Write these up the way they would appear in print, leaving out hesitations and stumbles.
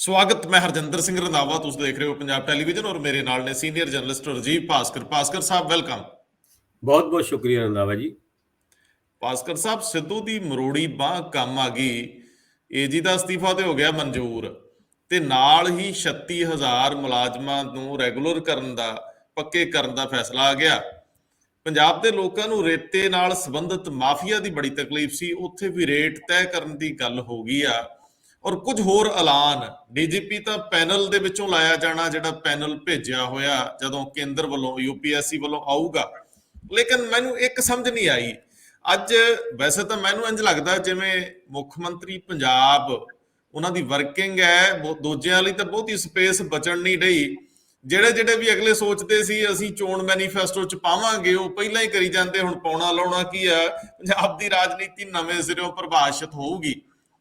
ਸਵਾਗਤ। ਮੈਂ ਹਰਜਿੰਦਰ ਸਿੰਘ ਰੰਧਾਵਾ, ਤੁਸੀਂ ਦੇਖ ਰਹੇ ਹੋ ਪੰਜਾਬ ਟੈਲੀਵਿਜ਼ਨ ਔਰ ਮੇਰੇ ਨਾਲ ਨੇ ਸੀਨੀਅਰ ਜਰਨਲਿਸਟ ਰਜੀਵ ਭਾਸਕਰ। ਭਾਸਕਰ ਸਾਹਿਬ ਵੈਲਕਮ। ਬਹੁਤ ਬਹੁਤ ਸ਼ੁਕਰੀਆ ਰੰਧਾਵਾ ਜੀ। ਭਾਸਕਰ ਸਾਹਿਬ, ਸਿੱਧੂ ਦੀ ਮਰੋੜੀ ਬਾਂਹ ਕੰਮ ਆ ਗਈ। ਏਜੀ ਦਾ ਅਸਤੀਫਾ ਤੇ ਹੋ ਗਿਆ ਮਨਜ਼ੂਰ, ਤੇ ਨਾਲ ਹੀ 36,000 ਮੁਲਾਜ਼ਮਾਂ ਨੂੰ ਰੈਗੂਲਰ ਕਰਨ ਦਾ, ਪੱਕੇ ਕਰਨ ਦਾ ਫੈਸਲਾ ਆ ਗਿਆ। ਪੰਜਾਬ ਦੇ ਲੋਕਾਂ ਨੂੰ ਰੇਤੇ ਨਾਲ ਸੰਬੰਧਿਤ ਮਾਫੀਆ ਦੀ ਬੜੀ ਤਕਲੀਫ ਸੀ, ਉੱਥੇ ਵੀ ਰੇਟ ਤੈਅ ਕਰਨ ਦੀ ਗੱਲ ਹੋ ਗਈ ਆ। ਔਰ ਕੁਝ ਹੋਰ ਐਲਾਨ, ਡੀਜੀਪੀ ਤਾਂ ਪੈਨਲ ਦੇ ਵਿੱਚੋਂ ਲਾਇਆ ਜਾਣਾ, ਜਿਹੜਾ ਪੈਨਲ ਭੇਜਿਆ ਹੋਇਆ ਜਦੋਂ ਕੇਂਦਰ ਵੱਲੋਂ ਯੂਪੀਐਸਸੀ ਵੱਲੋਂ ਆਊਗਾ। ਲੇਕਿਨ ਮੈਨੂੰ ਇੱਕ ਸਮਝ ਨਹੀਂ ਆਈ ਅੱਜ। ਵੈਸੇ ਤਾਂ ਮੈਨੂੰ ਇੰਝ ਲੱਗਦਾ ਜਿਵੇਂ ਮੁੱਖ ਮੰਤਰੀ ਪੰਜਾਬ, ਉਹਨਾਂ ਦੀ ਵਰਕਿੰਗ ਹੈ, ਦੂਜਿਆਂ ਲਈ ਤਾਂ ਬਹੁਤੀ ਸਪੇਸ ਬਚਣ ਨਹੀਂ ਡਈ। ਜਿਹੜੇ ਵੀ ਅਗਲੇ ਸੋਚਦੇ ਸੀ ਅਸੀਂ ਚੋਣ ਮੈਨੀਫੈਸਟੋ ਚ ਪਾਵਾਂਗੇ, ਉਹ ਪਹਿਲਾਂ ਹੀ ਕਰੀ ਜਾਂਦੇ। ਹੁਣ ਪਾਉਣਾ ਲਾਉਣਾ ਕੀ ਆ, ਪੰਜਾਬ ਦੀ ਰਾਜਨੀਤੀ ਨਵੇਂ ਸਿਰਿਓਂ ਪ੍ਰਭਾਸ਼ਿਤ ਹੋਊਗੀ।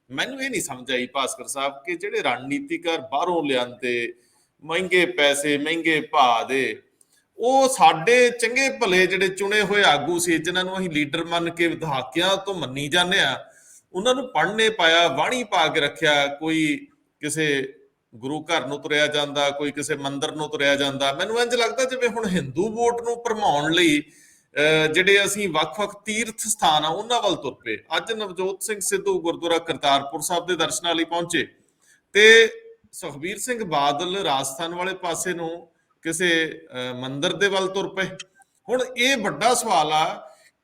ਮੈਨੂੰ ਇਹ ਨਹੀਂ ਸਮਝ ਆਈ ਭਾਸਕਰ ਸਾਹਿਬ ਕਿ ਜਿਹੜੇ ਰਣਨੀਤੀਕਾਰ ਬਾਹਰੋਂ ਲਿਆਂਦੇ, ਮਹਿੰਗੇ ਪੈਸੇ ਮਹਿੰਗੇ ਭਾਅ ਦੇ, ਉਹ ਸਾਡੇ ਚੰਗੇ ਭਲੇ ਜਿਹੜੇ ਚੁਣੇ ਹੋਏ ਆਗੂ ਸੀ, ਜਿਨ੍ਹਾਂ ਨੂੰ ਅਸੀਂ ਲੀਡਰ ਮੰਨ ਕੇ ਦਹਾਕਿਆਂ ਤੋਂ ਮੰਨੀ ਜਾਂਦੇ ਆ, ਉਹਨਾਂ ਨੂੰ ਪੜ੍ਹਨੇ ਪਾਇਆ, ਵਾਣੀ ਪਾ ਕੇ ਰੱਖਿਆ। ਕੋਈ ਕਿਸੇ ਗੁਰੂ ਘਰ ਨੂੰ ਤੁਰਿਆ ਜਾਂਦਾ, ਕੋਈ ਕਿਸੇ ਮੰਦਿਰ ਨੂੰ ਤੁਰਿਆ ਜਾਂਦਾ। ਮੈਨੂੰ ਇੰਝ ਲੱਗਦਾ ਜਿਵੇਂ ਹੁਣ ਹਿੰਦੂ ਵੋਟ ਨੂੰ ਭਰਮਾਉਣ ਲਈ ਜਿਹੜੇ ਅਸੀਂ ਵੱਖ-ਵੱਖ ਤੀਰਥ ਸਥਾਨ ਆ ਉਹਨਾਂ ਵੱਲ ਤੁਰ ਪਏ। ਅੱਜ ਨਵਜੋਤ ਸਿੰਘ ਸਿੱਧੂ ਗੁਰਦੁਆਰਾ ਕਰਤਾਰਪੁਰ ਸਾਹਿਬ ਦੇ ਦਰਸ਼ਨਾਂ ਲਈ ਪਹੁੰਚੇ, ਤੇ ਸੁਖਬੀਰ ਸਿੰਘ ਬਾਦਲ ਰਾਜਸਥਾਨ ਵਾਲੇ ਪਾਸੇ ਨੂੰ ਕਿਸੇ ਮੰਦਿਰ ਦੇ ਵੱਲ ਤੁਰ ਪਏ। ਹੁਣ ਇਹ ਵੱਡਾ ਸਵਾਲ ਆ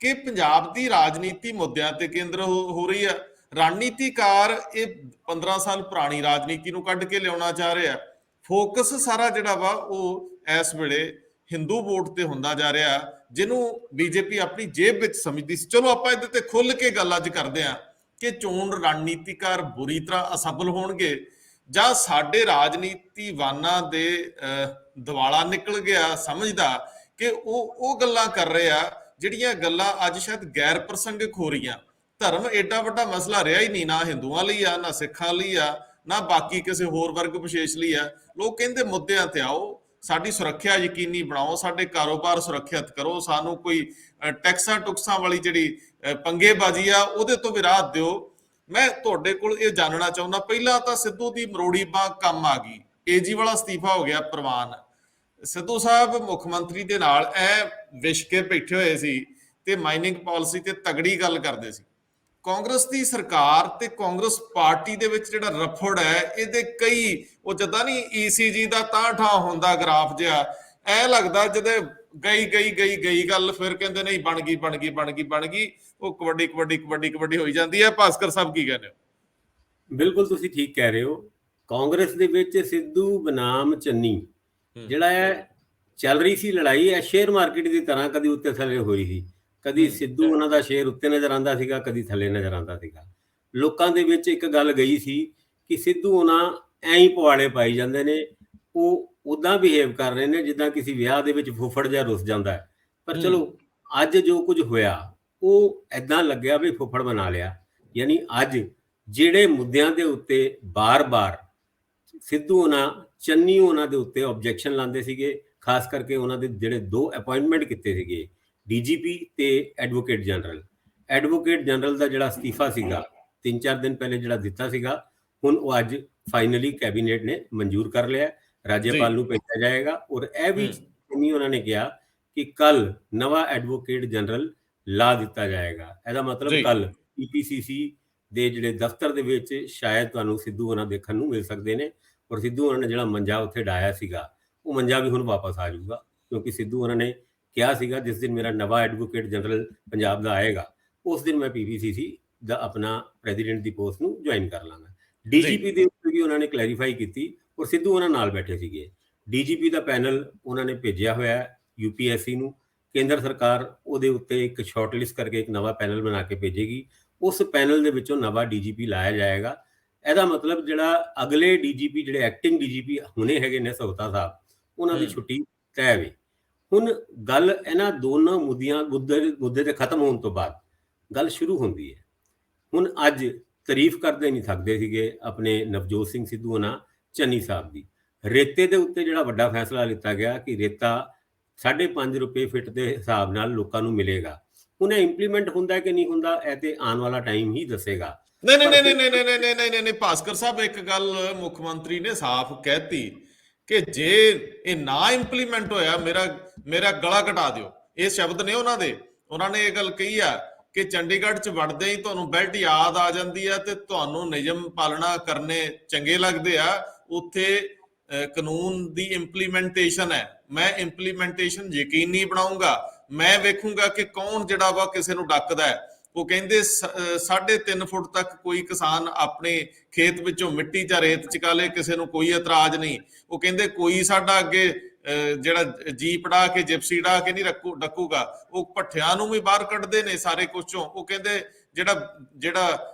ਕਿ ਪੰਜਾਬ ਦੀ ਰਾਜਨੀਤੀ ਮੁੱਦਿਆਂ ਤੇ ਕੇਂਦਰ ਹੋ ਰਹੀ ਆ। ਰਣਨੀਤੀਕਾਰ ਇਹ 15 ਸਾਲ ਪੁਰਾਣੀ ਰਾਜਨੀਤੀ ਨੂੰ ਕੱਢ ਕੇ ਲਿਆਉਣਾ ਚਾਹ ਰਿਹਾ। ਫੋਕਸ ਸਾਰਾ ਜਿਹੜਾ ਵਾ ਉਹ ਇਸ ਵੇਲੇ ਹਿੰਦੂ ਵੋਟ ਤੇ ਹੁੰਦਾ ਜਾ ਰਿਹਾ, ਜਿਹਨੂੰ ਬੀਜੇਪੀ ਆਪਣੀ ਜੇਬ ਵਿੱਚ ਸਮਝਦੀ ਸੀ। ਚਲੋ ਆਪਾਂ ਇਹਦੇ ਤੇ ਖੁੱਲ ਕੇ ਗੱਲ ਅੱਜ ਕਰਦੇ ਹਾਂ ਕਿ ਚੋਣ ਰਣਨੀਤੀਕਾਰ ਬੁਰੀ ਤਰ੍ਹਾਂ ਅਸਫਲ ਹੋਣਗੇ ਜਾਂ ਸਾਡੇ ਰਾਜਨੀਤੀਵਾਨਾਂ ਦੇ ਦਿਵਾਲਾ ਨਿਕਲ ਗਿਆ ਸਮਝਦਾ ਕਿ ਉਹ ਗੱਲਾਂ ਕਰ ਰਹੇ ਆ ਜਿਹੜੀਆਂ ਗੱਲਾਂ ਅੱਜ ਸ਼ਾਇਦ ਗੈਰ ਪ੍ਰਸੰਗਿਕ ਹੋ ਰਹੀਆਂ। ਧਰਮ ਏਡਾ ਵੱਡਾ ਮਸਲਾ ਰਿਹਾ ਹੀ ਨਹੀਂ, ਨਾ ਹਿੰਦੂਆਂ ਲਈ ਆ, ਨਾ ਸਿੱਖਾਂ ਲਈ ਆ, ਨਾ ਬਾਕੀ ਕਿਸੇ ਹੋਰ ਵਰਗ ਵਿਸ਼ੇਸ਼ ਲਈ ਆ। ਲੋਕ ਕਹਿੰਦੇ ਮੁੱਦਿਆਂ ਤੇ ਆਓ, ਸਾਡੀ ਸੁਰੱਖਿਆ ਯਕੀਨੀ ਬਣਾਓ, ਸਾਡੇ ਕਾਰੋਬਾਰ ਸੁਰੱਖਿਅਤ ਕਰੋ, ਸਾਨੂੰ ਕੋਈ ਟੈਕਸਾਂ ਟੁਕਸਾਂ ਵਾਲੀ ਜਿਹੜੀ ਪੰਗੇਬਾਜ਼ੀ ਆ ਉਹਦੇ ਤੋਂ ਵੀ ਰਾਹਤ ਦਿਓ। ਮੈਂ ਤੁਹਾਡੇ ਕੋਲ ਇਹ ਜਾਣਨਾ ਚਾਹੁੰਦਾ, ਪਹਿਲਾਂ ਤਾਂ ਸਿੱਧੂ ਦੀ ਮਰੋੜੀ ਬਾਂਹ ਕੰਮ ਆ ਗਈ, ਏਜੀ ਵਾਲਾ ਅਸਤੀਫਾ ਹੋ ਗਿਆ ਪ੍ਰਵਾਨ। ਸਿੱਧੂ ਸਾਹਿਬ ਮੁੱਖ ਮੰਤਰੀ ਦੇ ਨਾਲ ਵਿਛ ਕੇ ਬੈਠੇ ਹੋਏ ਸੀ ਤੇ ਮਾਈਨਿੰਗ ਪਾਲਿਸੀ ਤੇ ਤਗੜੀ ਗੱਲ ਕਰਦੇ ਸੀ। ਕਾਂਗਰਸ ਦੀ ਸਰਕਾਰ ਤੇ ਕਾਂਗਰਸ ਪਾਰਟੀ ਦੇ ਵਿੱਚ ਜਿਹੜਾ ਰਫੜ ਹੈ, ਇਹਦੇ ਕਈ ਉਹ ਜਦਾਂ ਨਹੀਂ ਈਸੀਜੀ ਦਾ ਤਾਂ ਠਾ ਹੁੰਦਾ ਗ੍ਰਾਫ ਜਿਹਾ, ਐ ਲੱਗਦਾ ਜਦੋਂ ਗਈ ਗੱਲ, ਫਿਰ ਕਹਿੰਦੇ ਨਹੀਂ ਬਣ ਗਈ, ਉਹ ਕਬੱਡੀ ਹੋਈ ਜਾਂਦੀ ਹੈ। ਭਾਸਕਰ ਸਾਹਿਬ ਕੀ ਕਹਿੰਦੇ ਹੋ? ਬਿਲਕੁਲ ਤੁਸੀਂ ਠੀਕ ਕਹਿ ਰਹੇ ਹੋ। ਕਾਂਗਰਸ ਦੇ ਵਿੱਚ ਸਿੱਧੂ ਬਨਾਮ ਚੰਨੀ ਜਿਹੜਾ ਹੈ ਚੱਲ ਰਹੀ ਸੀ ਲੜਾਈ, ਹੈ ਸ਼ੇਅਰ ਮਾਰਕੀਟ ਦੀ ਤਰ੍ਹਾਂ, ਕਦੀ ਉੱਤੇ ਥੱਲੇ ਹੋਈ ਸੀ। ਕਦੀ ਸਿੱਧੂ ਉਹਨਾਂ ਦਾ ਸ਼ੇਅਰ ਉੱਤੇ ਨਜ਼ਰ ਆਉਂਦਾ ਸੀਗਾ, ਕਦੀ ਥੱਲੇ ਨਜ਼ਰ ਆਉਂਦਾ ਸੀਗਾ। ਲੋਕਾਂ ਦੇ ਵਿੱਚ ਇੱਕ ਗੱਲ ਗਈ ਸੀ ਕਿ ਸਿੱਧੂ ਉਹਨਾਂ ਐਂ ਹੀ ਪਵਾੜੇ ਪਾਈ ਜਾਂਦੇ ਨੇ, ਉਹ ਉੱਦਾਂ ਬਿਹੇਵ ਕਰ ਰਹੇ ਨੇ ਜਿੱਦਾਂ ਕਿਸੇ ਵਿਆਹ ਦੇ ਵਿੱਚ ਫੁੱਫੜ ਜਿਹਾ ਰੁੱਸ ਜਾਂਦਾ ਹੈ। ਪਰ ਚਲੋ ਅੱਜ ਜੋ ਕੁਝ ਹੋਇਆ ਉਹ ਐਦਾਂ ਲੱਗਿਆ ਵੀ ਫੁੱਫੜ ਬਣਾ ਲਿਆ। ਯਾਨੀ ਅੱਜ ਜਿਹੜੇ ਮੁੱਦਿਆਂ ਦੇ ਉੱਤੇ ਬਾਰ-ਬਾਰ ਸਿੱਧੂ ਉਹਨਾਂ ਚੰਨੀ ਉਹਨਾਂ ਦੇ ਉੱਤੇ ਆਬਜੈਕਸ਼ਨ ਲਾਉਂਦੇ ਸੀਗੇ, ਖਾਸ ਕਰਕੇ ਉਹਨਾਂ ਦੇ ਜਿਹੜੇ 2 ਅਪਾਇੰਟਮੈਂਟ ਕੀਤੇ ਸੀਗੇ, ਡੀਜੀਪੀ ਤੇ ਐਡਵੋਕੇਟ ਜਨਰਲ ਦਾ ਜਿਹੜਾ ਅਸਤੀਫਾ ਸੀਗਾ 3-4 ਦਿਨ ਪਹਿਲੇ ਜਿਹੜਾ ਦਿੱਤਾ ਸੀਗਾ, ਹੁਣ ਉਹ ਅੱਜ ਫਾਈਨਲੀ ਕੈਬਨਿਟ ਨੇ ਮਨਜ਼ੂਰ ਕਰ ਲਿਆ, ਰਾਜਪਾਲ ਨੂੰ ਭੇਜਿਆ ਜਾਏਗਾ। ਔਰ ਇਹ ਵੀ ਉਹਨਾਂ ਨੇ ਕਿਹਾ ਕਿ ਕੱਲ ਨਵਾਂ ਐਡਵੋਕੇਟ ਜਨਰਲ ਲਾ ਦਿੱਤਾ ਜਾਏਗਾ। ਇਹਦਾ ਮਤਲਬ ਕੱਲ ਪੀਪੀਸੀਸੀ ਦੇ ਜਿਹੜੇ ਦਫ਼ਤਰ ਦੇ ਵਿੱਚ ਸ਼ਾਇਦ ਤੁਹਾਨੂੰ ਸਿੱਧੂ ਉਹਨਾਂ ਦੇਖਣ ਨੂੰ ਮਿਲ ਸਕਦੇ ਨੇ। ਔਰ ਸਿੱਧੂ ਉਹਨਾਂ ਨੇ ਜਿਹੜਾ ਮੰਜਾ ਉੱਥੇ ਡਾਇਆ ਸੀਗਾ, ਉਹ ਮੰਜਾ ਵੀ ਹੁਣ ਵਾਪਸ ਆ ਜਾਊਗਾ, ਕਿਉਂਕਿ ਸਿੱਧੂ ਉਹਨਾਂ ਨੇ ਕਿਹਾ ਸੀਗਾ ਜਿਸ ਦਿਨ ਮੇਰਾ ਨਵਾਂ ਐਡਵੋਕੇਟ ਜਨਰਲ ਪੰਜਾਬ ਦਾ ਆਏਗਾ, ਉਸ ਦਿਨ ਮੈਂ ਪੀਪੀਸੀਸੀ ਦਾ ਆਪਣਾ ਪ੍ਰੈਜ਼ੀਡੈਂਟ ਦੀ ਪੋਸਟ ਨੂੰ ਜੁਆਇਨ ਕਰ ਲਾਂਗਾ। ਡੀਜੀਪੀ ਦੇ ਉੱਤੇ ਵੀ ਉਹਨਾਂ ਨੇ ਕਲੈਰੀਫਾਈ ਕੀਤੀ, ਔਰ ਸਿੱਧੂ ਉਹਨਾਂ ਨਾਲ ਬੈਠੇ ਸੀਗੇ। ਡੀਜੀਪੀ ਦਾ ਪੈਨਲ ਉਹਨਾਂ ਨੇ ਭੇਜਿਆ ਹੋਇਆ ਯੂਪੀਐਸਸੀ ਨੂੰ, ਕੇਂਦਰ ਸਰਕਾਰ ਉਹਦੇ ਉੱਤੇ ਇੱਕ ਸ਼ਾਰਟ ਲਿਸਟ ਕਰਕੇ ਇੱਕ ਨਵਾਂ ਪੈਨਲ ਬਣਾ ਕੇ ਭੇਜੇਗੀ। ਉਸ ਪੈਨਲ ਦੇ ਵਿੱਚੋਂ ਨਵਾਂ ਡੀਜੀਪੀ ਲਾਇਆ ਜਾਏਗਾ। ਇਹਦਾ ਮਤਲਬ ਜਿਹੜਾ ਅਗਲੇ ਡੀਜੀਪੀ, ਜਿਹੜੇ ਐਕਟਿੰਗ ਡੀਜੀਪੀ ਹੁਣੇ ਹੈਗੇ ਨੇ ਸਹੋਤਾ ਸਾਹਿਬ, ਉਹਨਾਂ ਦੀ ਛੁੱਟੀ ਤੈਅ ਵੇ। ਹੁਣ ਗੱਲ ਇਹਨਾਂ ਦੋਨਾਂ ਮੁੱਦੇ ਤੇ ਖਤਮ ਹੋਣ ਤੋਂ ਬਾਅਦ ਗੱਲ ਸ਼ੁਰੂ ਹੁੰਦੀ ਹੈ। ਹੁਣ ਅੱਜ ਤਾਰੀਫ ਕਰਦੇ ਨਹੀਂ ਥੱਕਦੇ ਸੀਗੇ ਆਪਣੇ ਨਵਜੋਤ ਸਿੰਘ ਸਿੱਧੂ ਉਹਨਾਂ ਚੰਨੀ ਸਾਹਿਬ ਦੀ। ਰੇਤੇ ਦੇ ਉੱਤੇ ਜਿਹੜਾ ਵੱਡਾ ਫੈਸਲਾ ਲਿੱਤਾ ਗਿਆ ਕਿ ਰੇਤਾ 5.5 ਰੁਪਏ ਫਿੱਟ ਦੇ ਹਿਸਾਬ ਨਾਲ ਲੋਕਾਂ ਨੂੰ ਮਿਲੇਗਾ, ਹੁਣ ਇਹ ਇੰਪਲੀਮੈਂਟ ਹੁੰਦਾ ਕਿ ਨਹੀਂ ਹੁੰਦਾ, ਇਹ ਤੇ ਆਉਣ ਵਾਲਾ ਟਾਈਮ ਹੀ ਦੱਸੇਗਾ। ਨਹੀਂ ਨਹੀਂ ਪਰ ਨਹੀਂ ਫਿਰ ਨਹੀਂ ਨਹੀਂ ਨਹੀਂ ਨਹੀਂ ਨਹੀਂ ਨਹੀਂ ਨਹੀਂ ਭਾਸਕਰ ਸਾਹਿਬ, ਇੱਕ ਗੱਲ ਮੁੱਖ ਮੰਤਰੀ ਨੇ ਸਾਫ਼ ਕਹਿਤੀ ਕਿ ਜੇ ਇਹ ਨਾ ਇੰਪਲੀਮੈਂਟ ਹੋਇਆ ਮੇਰਾ ਮੇਰਾ ਗਲਾ ਘਟਾ ਦਿਓ। ਇਹ ਸ਼ਬਦ ਨੇ ਉਹਨਾਂ ਦੇ। ਉਹਨਾਂ ਨੇ ਇਹ ਗੱਲ ਕਹੀ ਆ ਕਿ ਚੰਡੀਗੜ੍ਹ 'ਚ ਵੜਦੇ ਹੀ ਤੁਹਾਨੂੰ ਬੈਲਟ ਯਾਦ ਆ ਜਾਂਦੀ ਆ ਤੇ ਤੁਹਾਨੂੰ ਨਿਯਮ ਪਾਲਣਾ ਕਰਨੇ ਚੰਗੇ ਲੱਗਦੇ ਆ। ਉੱਥੇ ਕਾਨੂੰਨ ਦੀ ਇੰਪਲੀਮੈਂਟੇਸ਼ਨ ਹੈ। ਮੈਂ ਇੰਪਲੀਮੈਂਟੇਸ਼ਨ ਯਕੀਨੀ ਬਣਾਉਂਗਾ। ਮੈਂ ਵੇਖੂੰਗਾ ਕਿ ਕੌਣ ਜਿਹੜਾ ਵਾ ਕਿਸੇ ਨੂੰ ਡੱਕਦਾ ਹੈ। ਉਹ ਕਹਿੰਦੇ 3.5 ਫੁੱਟ ਤੱਕ ਕੋਈ ਕਿਸਾਨ ਆਪਣੇ ਖੇਤ ਵਿੱਚੋਂ ਮਿੱਟੀ ਜਾਂ ਰੇਤ ਚੁਕਾ ਲੇ, ਕਿਸੇ ਨੂੰ ਕੋਈ ਇਤਰਾਜ਼ ਨਹੀਂ। ਉਹ ਕਹਿੰਦੇ ਕੋਈ ਸਾਡਾ ਅੱਗੇ ਜਿਹੜਾ ਜੀਪ ਡਾ ਕੇ ਜਿਪਸੀ ਡਾ ਕੇ ਨਹੀਂ ਡੱਕੂਗਾ। ਉਹ ਭੱਠਿਆਂ ਨੂੰ ਵੀ ਬਾਹਰ ਕੱਢਦੇ ਨੇ ਸਾਰੇ ਕੁਝ ਚੋਂ। ਉਹ ਕਹਿੰਦੇ ਜਿਹੜਾ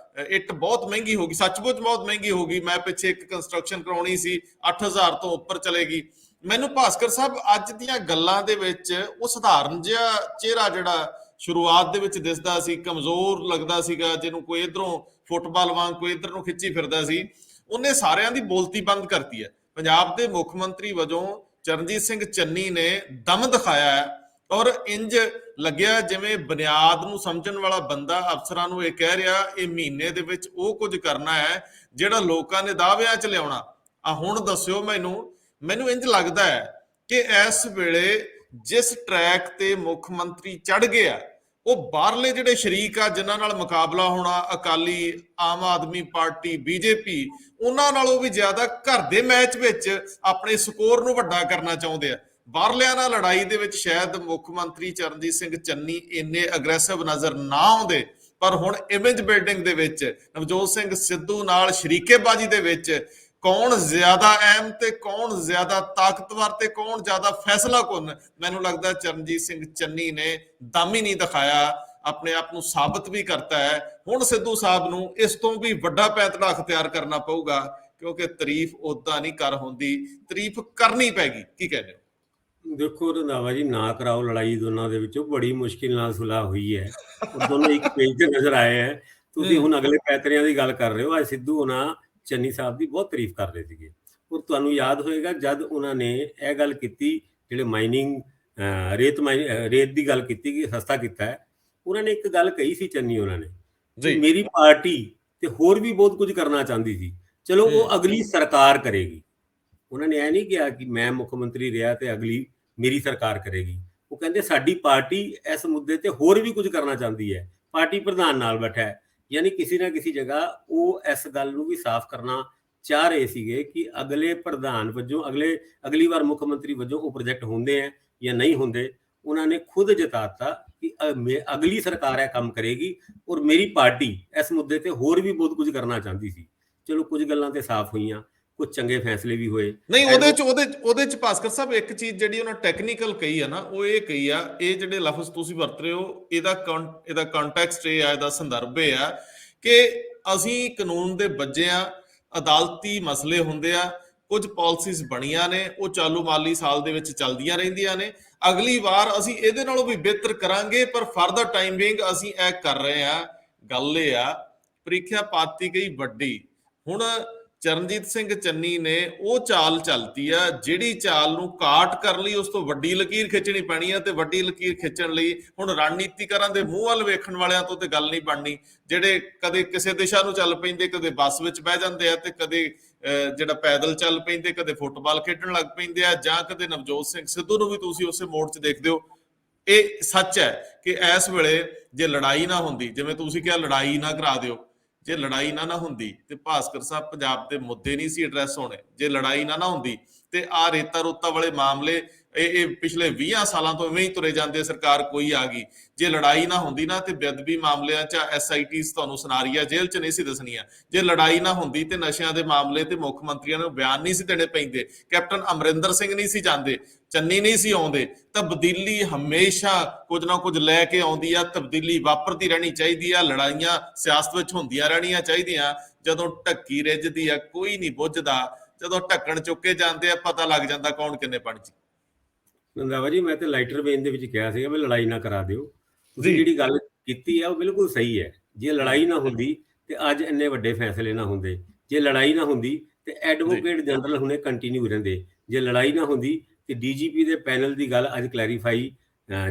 ਇੱਟ ਬਹੁਤ ਮਹਿੰਗੀ ਹੋ ਗਈ, ਸੱਚਮੁੱਚ ਬਹੁਤ ਮਹਿੰਗੀ ਹੋ ਗਈ। ਮੈਂ ਪਿੱਛੇ ਇੱਕ ਕੰਸਟਰਕਸ਼ਨ ਕਰਾਉਣੀ ਸੀ, 8000 ਤੋਂ ਉੱਪਰ ਚਲੇਗੀ। ਮੈਨੂੰ ਭਾਸਕਰ ਸਾਹਿਬ ਅੱਜ ਦੀਆਂ ਗੱਲਾਂ ਦੇ ਵਿੱਚ ਉਹ ਸਧਾਰਨ ਜਿਹਾ ਚਿਹਰਾ ਜਿਹੜਾ ਸ਼ੁਰੂਆਤ ਦੇ ਵਿੱਚ ਦਿਸਦਾ ਸੀ, ਕਮਜ਼ੋਰ ਲੱਗਦਾ ਸੀਗਾ, ਜਿਹਨੂੰ ਕੋਈ ਇਧਰੋਂ ਫੁੱਟਬਾਲ ਵਾਂਗ ਕੋਈ ਇਧਰ ਨੂੰ ਖਿੱਚੀ ਫਿਰਦਾ ਸੀ, ਉਹਨੇ ਸਾਰਿਆਂ ਦੀ ਬੋਲਤੀ ਬੰਦ ਕਰਤੀ ਹੈ। ਪੰਜਾਬ ਦੇ ਮੁੱਖ ਮੰਤਰੀ ਵਜੋਂ ਚਰਨਜੀਤ ਸਿੰਘ ਚੰਨੀ ਨੇ ਦਮ ਦਿਖਾਇਆ ਹੈ ਔਰ ਇੰਜ ਲੱਗਿਆ ਜਿਵੇਂ ਬੁਨਿਆਦ ਨੂੰ ਸਮਝਣ ਵਾਲਾ ਬੰਦਾ ਅਫਸਰਾਂ ਨੂੰ ਇਹ ਕਹਿ ਰਿਹਾ ਇਹ ਮਹੀਨੇ ਦੇ ਵਿੱਚ ਉਹ ਕੁਝ ਕਰਨਾ ਹੈ ਜਿਹੜਾ ਲੋਕਾਂ ਨੇ ਦਾਅਵਿਆਂ 'ਚ ਲਿਆਉਣਾ। ਹੁਣ ਦੱਸਿਓ ਮੈਨੂੰ ਇੰਜ ਲੱਗਦਾ ਹੈ ਕਿ ਇਸ ਵੇਲੇ ਜਿਸ ਟਰੈਕ ਤੇ ਮੁੱਖ ਮੰਤਰੀ ਚੜ ਗਿਆ, ਉਹ ਬਾਹਰਲੇ ਜਿਹੜੇ ਸ਼ਰੀਕ ਆ ਜਿਨ੍ਹਾਂ ਨਾਲ ਮੁਕਾਬਲਾ ਹੋਣਾ, ਅਕਾਲੀ, ਆਮ ਆਦਮੀ ਪਾਰਟੀ, ਬੀਜੇਪੀ, ਉਹਨਾਂ ਨਾਲੋਂ ਵੀ ਜ਼ਿਆਦਾ ਘਰ ਦੇ ਮੈਚ ਵਿੱਚ ਆਪਣੇ ਸਕੋਰ ਨੂੰ ਵੱਡਾ ਕਰਨਾ ਚਾਹੁੰਦੇ ਆ। ਬਾਹਰਲਿਆਂ ਨਾਲ ਲੜਾਈ ਦੇ ਵਿੱਚ ਸ਼ਾਇਦ ਮੁੱਖ ਮੰਤਰੀ ਚਰਨਜੀਤ ਸਿੰਘ ਚੰਨੀ ਇੰਨੇ ਅਗਰੈਸਿਵ ਨਜ਼ਰ ਨਾ ਆਉਂਦੇ, ਪਰ ਹੁਣ ਇਮੇਜ ਬਿਲਡਿੰਗ ਦੇ ਵਿੱਚ ਨਵਜੋਤ ਸਿੰਘ ਸਿੱਧੂ ਨਾਲ ਸ਼ਰੀਕੇਬਾਜ਼ੀ ਦੇ ਵਿੱਚ ਕੌਣ ਜ਼ਿਆਦਾ ਅਹਿਮ ਤੇ ਕੌਣ ਜ਼ਿਆਦਾ ਤਾਕਤਵਰ ਤੇ ਕੌਣ ਜ਼ਿਆਦਾ ਫੈਸਲਾਕੁੰਨ, ਮੈਨੂੰ ਲੱਗਦਾ ਚਰਨਜੀਤ ਸਿੰਘ ਚੰਨੀ ਨੇ ਦਮ ਹੀ ਨਹੀਂ ਦਿਖਾਇਆ, ਆਪਣੇ ਆਪ ਨੂੰ ਸਾਬਤ ਵੀ ਕਰਤਾ ਹੈ। ਹੁਣ ਸਿੱਧੂ ਸਾਹਿਬ ਨੂੰ ਇਸ ਤੋਂ ਵੀ ਵੱਡਾ ਪੈਂਤੜਾ ਅਖਤਿਆਰ ਕਰਨਾ ਪਊਗਾ, ਕਿਉਂਕਿ ਤਾਰੀਫ ਉਦਾਂ ਨਹੀਂ ਕਰ ਹੁੰਦੀ, ਤਾਰੀਫ ਕਰਨੀ ਪੈਗੀ। ਕੀ ਕਹਿੰਦੇ ਹੋ? ਦੇਖੋ ਰੰਧਾਵਾ ਜੀ, ਨਾ ਕਰਾਓ ਲੜਾਈ ਦੋਨਾਂ ਦੇ ਵਿੱਚੋਂ, ਬੜੀ ਮੁਸ਼ਕਿਲ ਨਾਲ ਸੁਲਾਹ ਹੋਈ ਹੈ। ਉਹ ਦੋਨੋਂ ਇੱਕ ਪੇਜ ਤੇ ਨਜ਼ਰ ਆਏ ਹੈ। ਤੁਸੀਂ ਹੁਣ ਅਗਲੇ ਪੈਤਰਿਆਂ ਦੀ ਗੱਲ ਕਰ ਰਹੇ ਹੋ। ਅੱਜ ਸਿੱਧੂ ਹੋਣਾ ਚੰਨੀ ਸਾਹਿਬ ਦੀ ਬਹੁਤ ਤਾਰੀਫ ਕਰ ਰਹੇ ਸੀਗੇ। ਔਰ ਤੁਹਾਨੂੰ ਯਾਦ ਹੋਏਗਾ ਜਦ ਉਹਨਾਂ ਨੇ ਇਹ ਗੱਲ ਕੀਤੀ, ਜਿਹੜੇ ਮਾਈਨਿੰਗ ਰੇਤ ਦੀ ਗੱਲ ਕੀਤੀ ਕਿ ਸਸਤਾ ਕੀਤਾ ਹੈ, ਉਹਨਾਂ ਨੇ ਇੱਕ ਗੱਲ ਕਹੀ ਸੀ ਚੰਨੀ ਉਹਨਾਂ ਨੇ, ਮੇਰੀ ਪਾਰਟੀ ਤੇ ਹੋਰ ਵੀ ਬਹੁਤ ਕੁਝ ਕਰਨਾ ਚਾਹੁੰਦੀ ਸੀ, ਚਲੋ ਉਹ ਅਗਲੀ ਸਰਕਾਰ ਕਰੇਗੀ। ਉਹਨਾਂ ਨੇ ਇਹ ਨਹੀਂ ਕਿਹਾ ਕਿ ਮੈਂ ਮੁੱਖ ਮੰਤਰੀ ਰਿਹਾ ਤੇ ਅਗਲੀ ਮੇਰੀ ਸਰਕਾਰ ਕਰੇਗੀ। ਉਹ ਕਹਿੰਦੇ ਸਾਡੀ ਪਾਰਟੀ ਇਸ ਮੁੱਦੇ ਤੇ ਹੋਰ ਵੀ ਕੁਝ ਕਰਨਾ ਚਾਹੁੰਦੀ ਹੈ, ਪਾਰਟੀ ਪ੍ਰਧਾਨ ਨਾਲ ਬੈਠਾ ਹੈ। ਯਾਨੀ ਕਿਸੇ ਨਾ ਕਿਸੇ ਜਗ੍ਹਾ ਉਹ ਇਸ ਗੱਲ ਨੂੰ ਵੀ ਸਾਫ਼ ਕਰਨਾ ਚਾਹ ਰਹੇ ਸੀਗੇ ਕਿ ਅਗਲੇ ਪ੍ਰਧਾਨ ਵਜੋਂ ਅਗਲੀ ਵਾਰ ਮੁੱਖ ਮੰਤਰੀ ਵਜੋਂ ਉਹ ਪ੍ਰੋਜੈਕਟ ਹੁੰਦੇ ਹੈ ਜਾਂ ਨਹੀਂ ਹੁੰਦੇ। ਉਹਨਾਂ ਨੇ ਖੁਦ ਜਤਾਤਾ ਕਿ ਅਗਲੀ ਸਰਕਾਰ ਇਹ ਕੰਮ ਕਰੇਗੀ ਔਰ ਮੇਰੀ ਪਾਰਟੀ ਇਸ ਮੁੱਦੇ ਤੇ ਹੋਰ ਵੀ ਬਹੁਤ ਕੁਝ ਕਰਨਾ ਚਾਹੁੰਦੀ ਸੀ। ਚਲੋ ਕੁਝ ਗੱਲਾਂ ਤੇ ਸਾਫ਼ ਹੋਈਆਂ, ਕੁਝ ਚੰਗੇ ਫੈਸਲੇ ਵੀ ਹੋਏ। ਨਹੀਂ, ਉਹਦੇ ਚ ਭਾਸਕਰ ਸਾਹਿਬ ਇੱਕ ਚੀਜ਼ ਜਿਹੜੀ ਉਹਨਾਂ ਟੈਕਨੀਕਲ ਕਹੀ ਆ ਨਾ, ਉਹ ਇਹ ਕਹੀ ਆ, ਇਹ ਜਿਹੜੇ ਲਫ਼ਜ਼ ਤੁਸੀਂ ਵਰਤ ਰਹੇ ਹੋ, ਇਹਦਾ ਕੰਟੈਕਸਟ ਇਹ ਆ, ਇਹਦਾ ਸੰਦਰਭ ਇਹ ਆ ਕਿ ਅਸੀਂ ਕਾਨੂੰਨ ਦੇ ਬੱਝੇ ਆ, ਅਦਾਲਤੀ ਮਸਲੇ ਹੁੰਦੇ ਆ, ਕੁਝ ਪਾਲਿਸੀਜ਼ ਬਣੀਆਂ ਨੇ, ਉਹ ਚਾਲੂ ਮਾਲੀ ਸਾਲ ਦੇ ਵਿੱਚ ਚੱਲਦੀਆਂ ਰਹਿੰਦੀਆਂ ਨੇ। ਅਗਲੀ ਵਾਰ ਅਸੀਂ ਇਹਦੇ ਨਾਲੋਂ ਵੀ ਬਿਹਤਰ ਕਰਾਂਗੇ, ਪਰ ਫਾਰ ਦਾ ਟਾਈਮ ਬੀਇੰਗ ਅਸੀਂ ਇਹ ਕਰ ਰਹੇ ਆ। ਗੱਲ ਇਹ ਆ, ਪ੍ਰੀਖਿਆ ਪਾਤੀ ਗਈ ਵੱਡੀ। ਹੁਣ ਚਰਨਜੀਤ ਸਿੰਘ ਚੰਨੀ ਨੇ ਉਹ ਚਾਲ ਚਲਤੀ ਆ, ਜਿਹੜੀ ਚਾਲ ਨੂੰ ਕਾਟ ਕਰਨ ਲਈ ਉਸ ਤੋਂ ਵੱਡੀ ਲਕੀਰ ਖਿੱਚਣੀ ਪੈਣੀ ਆ, ਤੇ ਵੱਡੀ ਲਕੀਰ ਖਿੱਚਣ ਲਈ ਹੁਣ ਰਣਨੀਤੀਕਾਰਾਂ ਦੇ ਮੂੰਹ ਵੱਲ ਵੇਖਣ ਵਾਲਿਆਂ ਤੋਂ ਤੇ ਗੱਲ ਨਹੀਂ ਬਣਨੀ, ਜਿਹੜੇ ਕਦੇ ਕਿਸੇ ਦਿਸ਼ਾ ਨੂੰ ਚੱਲ ਪੈਂਦੇ, ਕਦੇ ਬੱਸ ਵਿੱਚ ਬਹਿ ਜਾਂਦੇ ਆ, ਤੇ ਕਦੇ ਜਿਹੜਾ ਪੈਦਲ ਚੱਲ ਪੈਂਦੇ, ਕਦੇ ਫੁੱਟਬਾਲ ਖੇਡਣ ਲੱਗ ਪੈਂਦੇ ਆ, ਜਾਂ ਕਦੇ ਨਵਜੋਤ ਸਿੰਘ ਸਿੱਧੂ ਨੂੰ ਵੀ ਤੁਸੀਂ ਉਸੇ ਮੋੜ 'ਚ ਦੇਖਦੇ ਹੋ। ਇਹ ਸੱਚ ਹੈ ਕਿ ਇਸ ਵੇਲੇ ਜੇ ਲੜਾਈ ਨਾ ਹੁੰਦੀ, ਜਿਵੇਂ ਤੁਸੀਂ ਕਿਹਾ ਲੜਾਈ ਨਾ ਕਰਾ ਦਿਓ, ਜੇ ਲੜਾਈ ਨਾ ਹੁੰਦੀ ਤੇ ਭਾਸਕਰ ਸਾਹਿਬ ਪੰਜਾਬ ਦੇ ਮੁੱਦੇ ਨਹੀਂ ਸੀ ਐਡਰੈਸ ਹੋਣੇ। ਜੇ ਲੜਾਈ ਨਾ ਹੁੰਦੀ ਤੇ ਆ ਰੇਤਾ ਰੋਤਾ ਵਾਲੇ ਮਾਮਲੇ ਇਹ ਪਿਛਲੇ 20 ਸਾਲਾਂ ਤੋਂ ਇਵੇਂ ਹੀ ਤੁਰੇ ਜਾਂਦੇ, ਸਰਕਾਰ ਕੋਈ ਆ ਗਈ। ਜੇ ਲੜਾਈ ਨਾ ਹੁੰਦੀ ਨਾ ਤੇ ਬੇਅਦਬੀ ਮਾਮਲਿਆਂ 'ਚ SITs ਤੁਹਾਨੂੰ ਸੁਨਾਰੀਆ ਜੇਲ੍ਹ 'ਚ ਨਹੀਂ ਸੀ ਦੱਸਣੀਆਂ। ਜੇ ਲੜਾਈ ਨਾ ਹੁੰਦੀ ਤੇ ਨਸ਼ਿਆਂ ਦੇ ਮਾਮਲੇ ਤੇ ਮੁੱਖ ਮੰਤਰੀਆਂ ਨੂੰ ਬਿਆਨ ਨਹੀਂ ਸੀ ਦੇਣੇ ਪੈਂਦੇ, ਕੈਪਟਨ ਅਮਰਿੰਦਰ ਸਿੰਘ ਨਹੀਂ ਸੀ ਜਾਂਦੇ, ਚੰਨੀ ਨਹੀਂ ਸੀ ਆਉਂਦੇ। ਤਬਦੀਲੀ ਹਮੇਸ਼ਾ ਕੁਝ ਨਾ ਕੁਝ ਲੈ ਕੇ ਆਉਂਦੀ ਆ, ਤਬਦੀਲੀ ਵਾਪਰਦੀ ਰਹਿਣੀ ਚਾਹੀਦੀ ਆ, ਲੜਾਈਆਂ ਸਿਆਸਤ ਵਿੱਚ ਹੁੰਦੀਆਂ ਰਹਿਣੀਆਂ ਚਾਹੀਦੀਆਂ। ਜਦੋਂ ਢੱਕੀ ਰਿੱਝਦੀ ਆ ਕੋਈ ਨਹੀਂ ਬੁੱਝਦਾ, ਜਦੋਂ ਢੱਕਣ ਚੁੱਕੇ ਜਾਂਦੇ ਆ ਪਤਾ ਲੱਗ ਜਾਂਦਾ ਕੌਣ ਕਿੰਨੇ ਪਾਣੀ 'ਚ। ਰੰਧਾਵਾ ਜੀ, ਮੈਂ ਤੇ ਲਾਈਟਰ ਵੇਨ ਦੇ ਵਿੱਚ ਕਿਹਾ ਸੀਗਾ ਵੀ ਲੜਾਈ ਨਾ ਕਰਾ ਦਿਓ। ਤੁਸੀਂ ਜਿਹੜੀ ਗੱਲ ਕੀਤੀ ਆ ਉਹ ਬਿਲਕੁਲ ਸਹੀ ਹੈ। ਜੇ ਲੜਾਈ ਨਾ ਹੁੰਦੀ ਤੇ ਅੱਜ ਇੰਨੇ ਵੱਡੇ ਫੈਸਲੇ ਨਾ ਹੁੰਦੇ। ਜੇ ਲੜਾਈ ਨਾ ਹੁੰਦੀ ਤੇ ਐਡਵੋਕੇਟ ਜਨਰਲ ਹੁਣੇ ਕੰਟੀਨਿਊ ਰਹਿੰਦੇ। ਜੇ ਲੜਾਈ ਨਾ ਹੁੰਦੀ ਤੇ DGP ਦੇ ਪੈਨਲ ਦੀ ਗੱਲ ਅੱਜ ਕਲੈਰੀਫਾਈ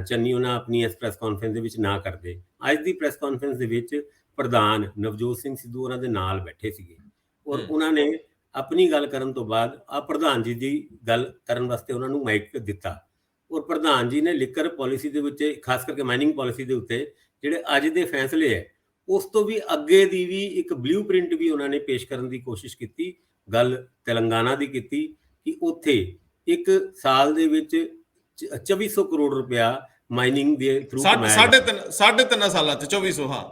ਚੰਨੀ ਉਹਨਾਂ ਆਪਣੀ ਇਸ ਪ੍ਰੈਸ ਕਾਨਫਰੰਸ ਦੇ ਵਿੱਚ ਨਾ ਕਰਦੇ। ਅੱਜ ਦੀ ਪ੍ਰੈਸ ਕਾਨਫਰੰਸ ਦੇ ਵਿੱਚ ਪ੍ਰਧਾਨ ਨਵਜੋਤ ਸਿੰਘ ਸਿੱਧੂ ਉਹਨਾਂ ਦੇ ਨਾਲ ਬੈਠੇ ਸੀਗੇ ਔਰ ਹੂੰ। ਉਹਨਾਂ ਨੇ ਆਪਣੀ ਗੱਲ ਕਰਨ ਤੋਂ ਬਾਅਦ ਆ ਪ੍ਰਧਾਨ ਜੀ ਦੀ ਗੱਲ ਕਰਨ ਵਾਸਤੇ ਉਹਨਾਂ ਨੂੰ ਮਾਈਕ ਦਿੱਤਾ ਔਰ ਪ੍ਰਧਾਨ ਜੀ ਨੇ ਲਿਕਰ ਪਾਲਿਸੀ ਦੇ ਵਿੱਚ, ਖਾਸ ਕਰਕੇ ਮਾਈਨਿੰਗ ਪਾਲਿਸੀ ਦੇ ਉੱਤੇ ਜਿਹੜੇ ਅੱਜ ਦੇ ਫੈਸਲੇ ਹੈ ਉਸ ਤੋਂ ਵੀ ਅੱਗੇ ਦੀ ਵੀ ਇੱਕ ਬਲੂਪ੍ਰਿੰਟ ਵੀ ਉਹਨਾਂ ਨੇ ਪੇਸ਼ ਕਰਨ ਦੀ ਕੋਸ਼ਿਸ਼ ਕੀਤੀ। ਗੱਲ ਤੇਲੰਗਾਨਾ ਦੀ ਕੀਤੀ ਕਿ ਉੱਥੇ ਇੱਕ ਸਾਲ ਦੇ ਵਿੱਚ 2400 ਕਰੋੜ ਰੁਪਇਆ ਮਾਈਨਿੰਗ ਦੇ ਥਰੂ ਸਾਢੇ ਤਿੰਨ ਸਾਲਾਂ ਚ 2400, ਹਾਂ